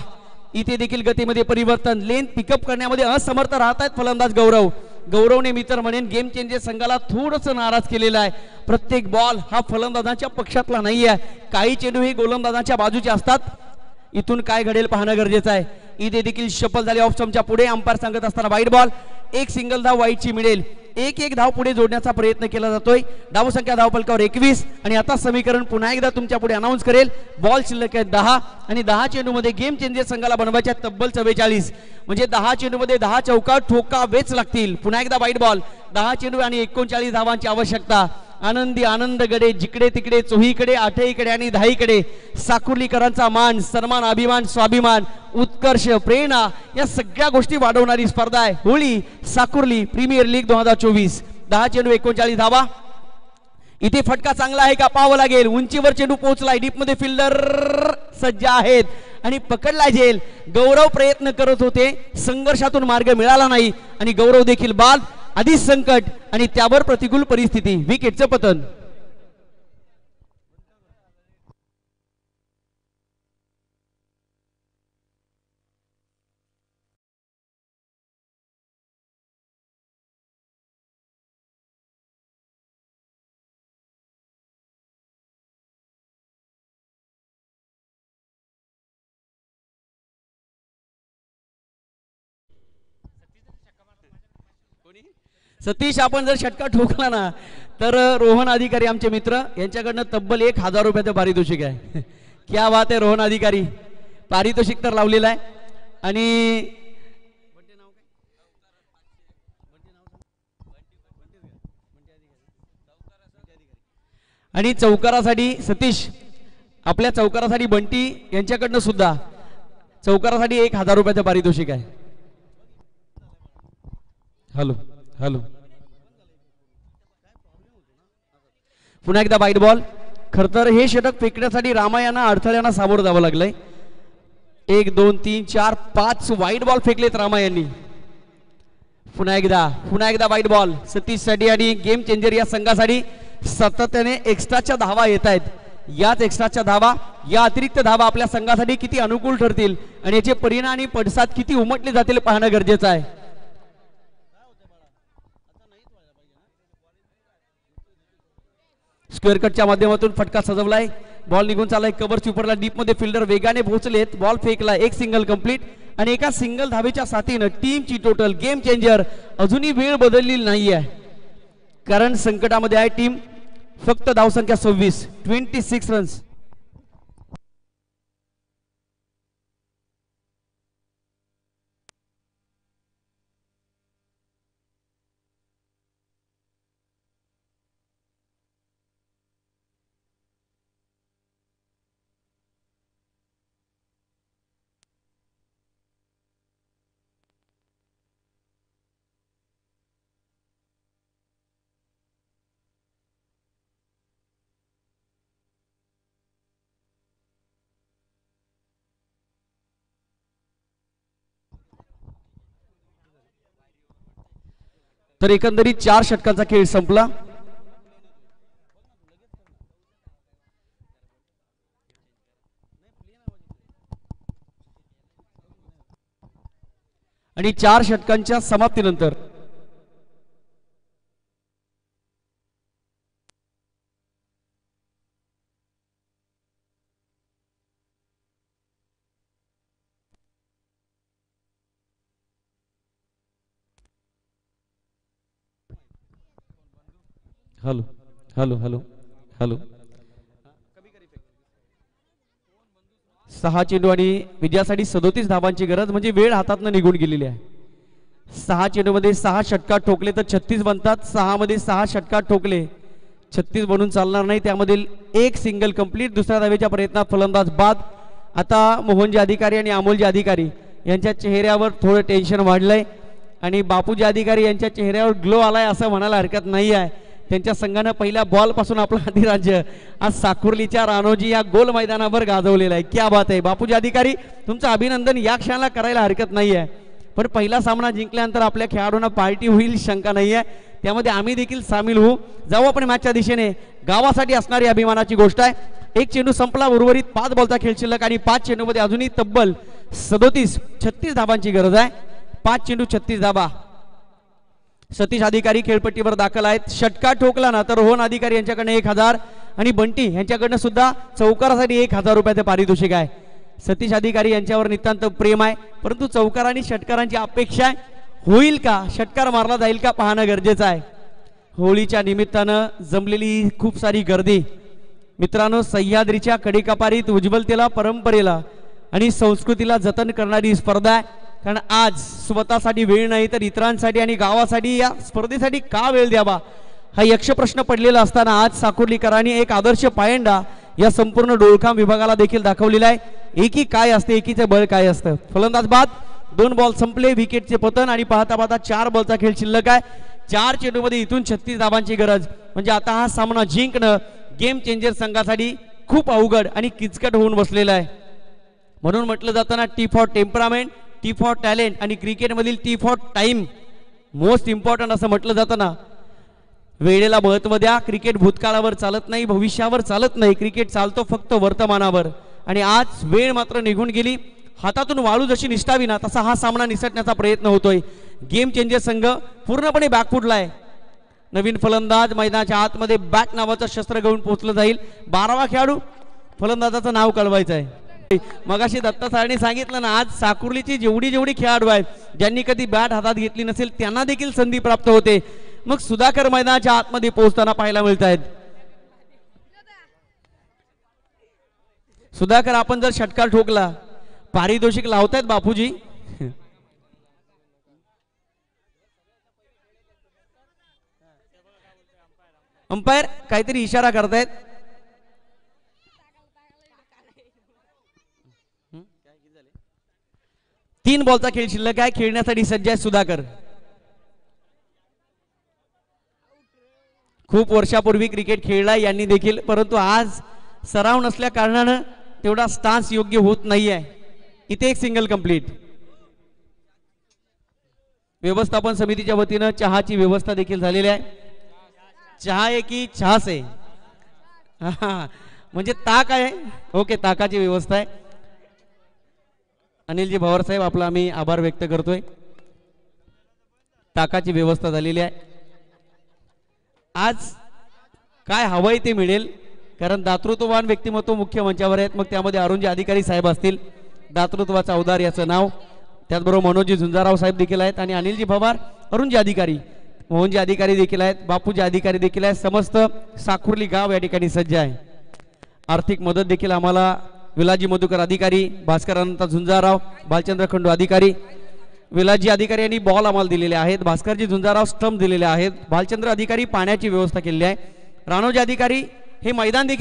इथे देखील गतीमध्ये परिवर्तन, लेन पिकअप करण्यामध्ये असमर्थ राहत आहेत फलंदाज गौरव. गौरवने मी तर म्हणेन गेम चेंजर संघाला थोडंसं नाराज केलेला आहे. प्रत्येक बॉल हा फलंदाजांच्या पक्षातला नाही आहे. काही चेंडू हे गोलंदाजांच्या बाजूचे असतात. इथून काय घडेल पाहणं गरजेचं आहे. इथे देखील शफल झाले ऑफ स्टंपच्या पुढे. अंपायर सांगत असताना वाईट बॉल. एक सिंगल धाव वाईटची मिळेल. एक धाव पुढे जोडण्याचा प्रयत्न केला जातोय. धावसंख्या धावफलकावर 21 आणि आता समीकरण पुन्हा एकदा तुमच्या पुढे अनाऊन्स करेल. बॉल शिल्लक आहे 10 आणि 10 चेंडूमध्ये गेम चेंजर संघाला बनवायच्या तब्बल 44. म्हणजे 10 चेंडूमध्ये 10 चौका ठोकावेच लागतील. पुन्हा एकदा वाईट बॉल. 10 चेंडू आणि 39 धावांची आवश्यकता. आनंदी आनंद गडे जिकडे तिकडे चोहीकडे आठहीकडे आणि 10कडे साकुर्लीकरांचा मान, सन्मान, अभिमान, स्वाभिमान, उत्कर्ष, प्रेरणा या सगळ्या गोष्टी वाढवणारी स्पर्धा आहे होळी साकुर्ली प्रीमियर लीग 2024. 10 चेंडू 39 धावा. इथे फटका चांगला आहे का पाहावं लागेल. उंचीवर चेंडू पोहोचलाय. डीप मध्ये फिल्डर सज्ज आहेत आणि पकडला जेल. गौरव प्रयत्न करत होते, संघर्षातून मार्ग मिळाला नाही आणि गौरव देखील बाद. आधीच संकट आणि त्यावर प्रतिकूल परिस्थिती. विकेटचं पतन. सतीश आपण जर षटका ठोकला ना तर रोहन अधिकारी आमचे मित्र यांच्याकडनं तब्बल 1000 रुपयाचं पारितोषिक आहे. क्या बात आहे रोहन अधिकारी. पारितोषिक तर लावलेलं आहे आणि चौकारासाठी सतीश आपल्या चौकारासाठी बंटी यांच्याकडनं सुद्धा चौकारासाठी 1000 रुपयाचं पारितोषिक आहे. हॅलो हॅलो पुन्हा एकदा वाईट बॉल. खर तर हे षटक फेकण्यासाठी रामायांना अडथळ्यांना सामोरं जावं लागलंय. 1 2 3 4 5 वाईट बॉल फेकलेत रामायांनी. पुन्हा एकदा वाईट बॉल सतीशसाठी आणि गेम चेंजर या संघासाठी सातत्याने एक्स्ट्राच्या धावा येत आहेत. याच एक्स्ट्राच्या धावा या अतिरिक्त धावा आपल्या संघासाठी किती अनुकूल ठरतील आणि याचे परिणाम आणि पडसाद किती उमटले जातील पाहणं गरजेचं आहे. स्क्वेअर कटच्या माध्यमातून फटका सजवलाय. बॉल निघून चाललाय कव्हर स्वीपरला. डीप मध्ये फिल्डर वेगाने पोहोचलेत. बॉल फेकला. एक सिंगल कंप्लीट आणि एका सिंगल धावेच्या साथीनं टीमची टोटल गेम चेंजर अजूनही वेळ बदललेली नाहीये. कारण संकटामध्ये आहे टीम. फक्त धावसंख्या 26 रन्स. तर एकंदरीत 4 षटकांचा खेळ संपला. आणि 4 षटकांच्या समाप्तीनंतर हॅलो हॅलो हॅलो हॅलो 6 चेंडू आणि विजयासाठी 37 धावांची गरज. म्हणजे वेळ हातातनं निघून गेलेली आहे. 6 चेंडूमध्ये 6 षटकार ठोकले तर 36 बनतात. 6 मध्ये 6 षटकार ठोकले 36 बनून चालणार नाही. त्यामधील एक सिंगल कंप्लीट. दुसऱ्या धावेच्या प्रयत्नात फलंदाज बाद. आता मोहनजी अधिकारी आणि अमोलजी अधिकारी यांच्या चेहऱ्यावर थोडं टेन्शन वाढलंय आणि बापूजी अधिकारी यांच्या चेहऱ्यावर ग्लो आलाय असं म्हणायला हरकत नाही आहे. त्यांच्या संघानं पहिल्या बॉल पासून आपलं अधिराज्य आज साकुर्लीच्या रानोजी या गोल मैदानावर गाजवलेलं आहे. क्या बात आहे बापूजी अधिकारी, तुमचं अभिनंदन या क्षणाला करायला हरकत नाही आहे. पण पहिला सामना जिंकल्यानंतर आपल्या खेळाडूंना पार्टी होईल शंका नाही आहे. त्यामध्ये आम्ही देखील सामील होऊ. जाऊ आपण मॅचच्या दिशेने. गावासाठी असणारी अभिमानाची गोष्ट आहे. एक चेंडू संपला. उर्वरित 5 बॉलचा खेळ शिल्लक आणि 5 चेंडूमध्ये अजूनही तब्बल 36 धावांची गरज आहे. 5 चेंडू 36 धावा. सतीश अधिकारी खेळपट्टीवर दाखल आहेत. षटकार ठोकला ना तर रोहन अधिकारी यांच्याकडनं 1000 आणि बंटी यांच्याकडनं सुद्धा चौकारासाठी 1000 रुपयाचे पारितोषिक आहे. सतीश अधिकारी यांच्यावर नितांत प्रेम आहे, परंतु चौकार आणि षटकारांची अपेक्षा आहे. होईल का, षटकार मारला जाईल का पाहणं गरजेचं आहे. होळीच्या निमित्तानं जमलेली खूप सारी गर्दी. मित्रांनो, सह्याद्रीच्या कडेकपारीत उज्ज्वलतेला, परंपरेला आणि संस्कृतीला जतन करणारी स्पर्धा आहे. कारण आज स्वतःसाठी वेळ नाही तर इतरांसाठी आणि गावासाठी या स्पर्धेसाठी का वेळ द्यावा हा यक्ष प्रश्न पडलेला असताना आज साकुर्लीकरांनी एक आदर्श पायंडा या संपूर्ण डोळखाम विभागाला देखील दाखवलेला आहे. एकी काय असते, एकीचे बळ काय असतं. फलंदाज बाद. 2 बॉल संपले. विकेटचे पतन आणि पाहता पाहता 4 बॉलचा खेळ शिल्लक आहे. 4 चेंडूमध्ये इथून 36 धावांची गरज. म्हणजे आता हा सामना जिंकणं गेम चेंजर संघासाठी खूप अवघड आणि किचकट होऊन बसलेला आहे. म्हणून म्हटलं जातं ना, T for temperament, T for talent आणि क्रिकेटमधील T for time most important असं म्हटलं जातं ना. वेळेला महत्व द्या. क्रिकेट भूतकाळावर चालत नाही, भविष्यावर चालत नाही. क्रिकेट चालतो फक्त वर्तमानावर. आणि आज वेळ मात्र निघून गेली. हातातून वाळू जशी निसटावी ना तसा हा सामना निसटण्याचा प्रयत्न होतोय. गेम चेंजर संघ पूर्णपणे बॅकफुटला आहे. नवीन फलंदाज मैदानाच्या आतमध्ये बॅट नावाचं शस्त्र घेऊन पोहोचलं जाईल. 12वा खेळाडू. फलंदाजाचं नाव कळवायचं आहे. मगाशी दत्ता सरांनी सांगितलं ना, आज साकुर्लीची जेवढी खेळाडू आहेत ज्यांनी कधी बॅट हातात घेतली नसेल त्यांना देखील संधी प्राप्त होते. मग सुधाकर मैदानाच्या आतमध्ये पोहोचताना पाहायला मिळत आहेत. सुधाकर, आपण जर षटकार ठोकला पारितोषिक लावतायत बापूजी. अंपायर काहीतरी इशारा करतायत. 3 बॉलचा खेळ शिल्लक आहे. खेळण्यासाठी सज्ज आहे सुधाकर. खूप वर्षापूर्वी क्रिकेट खेळला यांनी देखील, परंतु आज सराव नसल्या कारणानं तेवढा स्टान्स योग्य होत नाहीये. इथे एक सिंगल कंप्लीट. व्यवस्थापन समितीच्या वतीनं चहाची व्यवस्था देखील झालेली आहे. चहा आहे की छास आहे? म्हणजे ताक आहे. ओके, ताकाची व्यवस्था आहे. अनिलजी भवर साहेब आपला आम्ही आभार व्यक्त करतोय. ताकाची व्यवस्था झालेली आहे. आज काय हवंय ते मिळेल, कारण दातृत्ववान व्यक्तिमत्व मुख्य मंचावर आहेत. मग त्यामध्ये अरुणजी अधिकारी साहेब असतील, दातृत्वाचा अवतार याचं नाव. त्याचबरोबर मनोजी झुंजाराव साहेब देखील आहेत आणि अनिलजी पवार, अरुणजी अधिकारी, मोहनजी अधिकारी देखील आहेत, बापूजी अधिकारी देखील आहेत. समस्त साकुर्ली गाव या ठिकाणी सज्ज आहे. आर्थिक मदत देखील आम्हाला विलाजी मधुकर अधिकारी, भास्कर अनंत झुंजाराव, भालचंद्र खंडू अधिकारी, विलाजी अधिकारी यांनी बॉल आम्हाला दिलेले आहेत. भास्करजी झुंजाराव स्टंप दिलेले आहेत. भालचंद्र अधिकारी पाण्याची व्यवस्था केलेली आहे. राणोजी अधिकारी हे मैदान देखील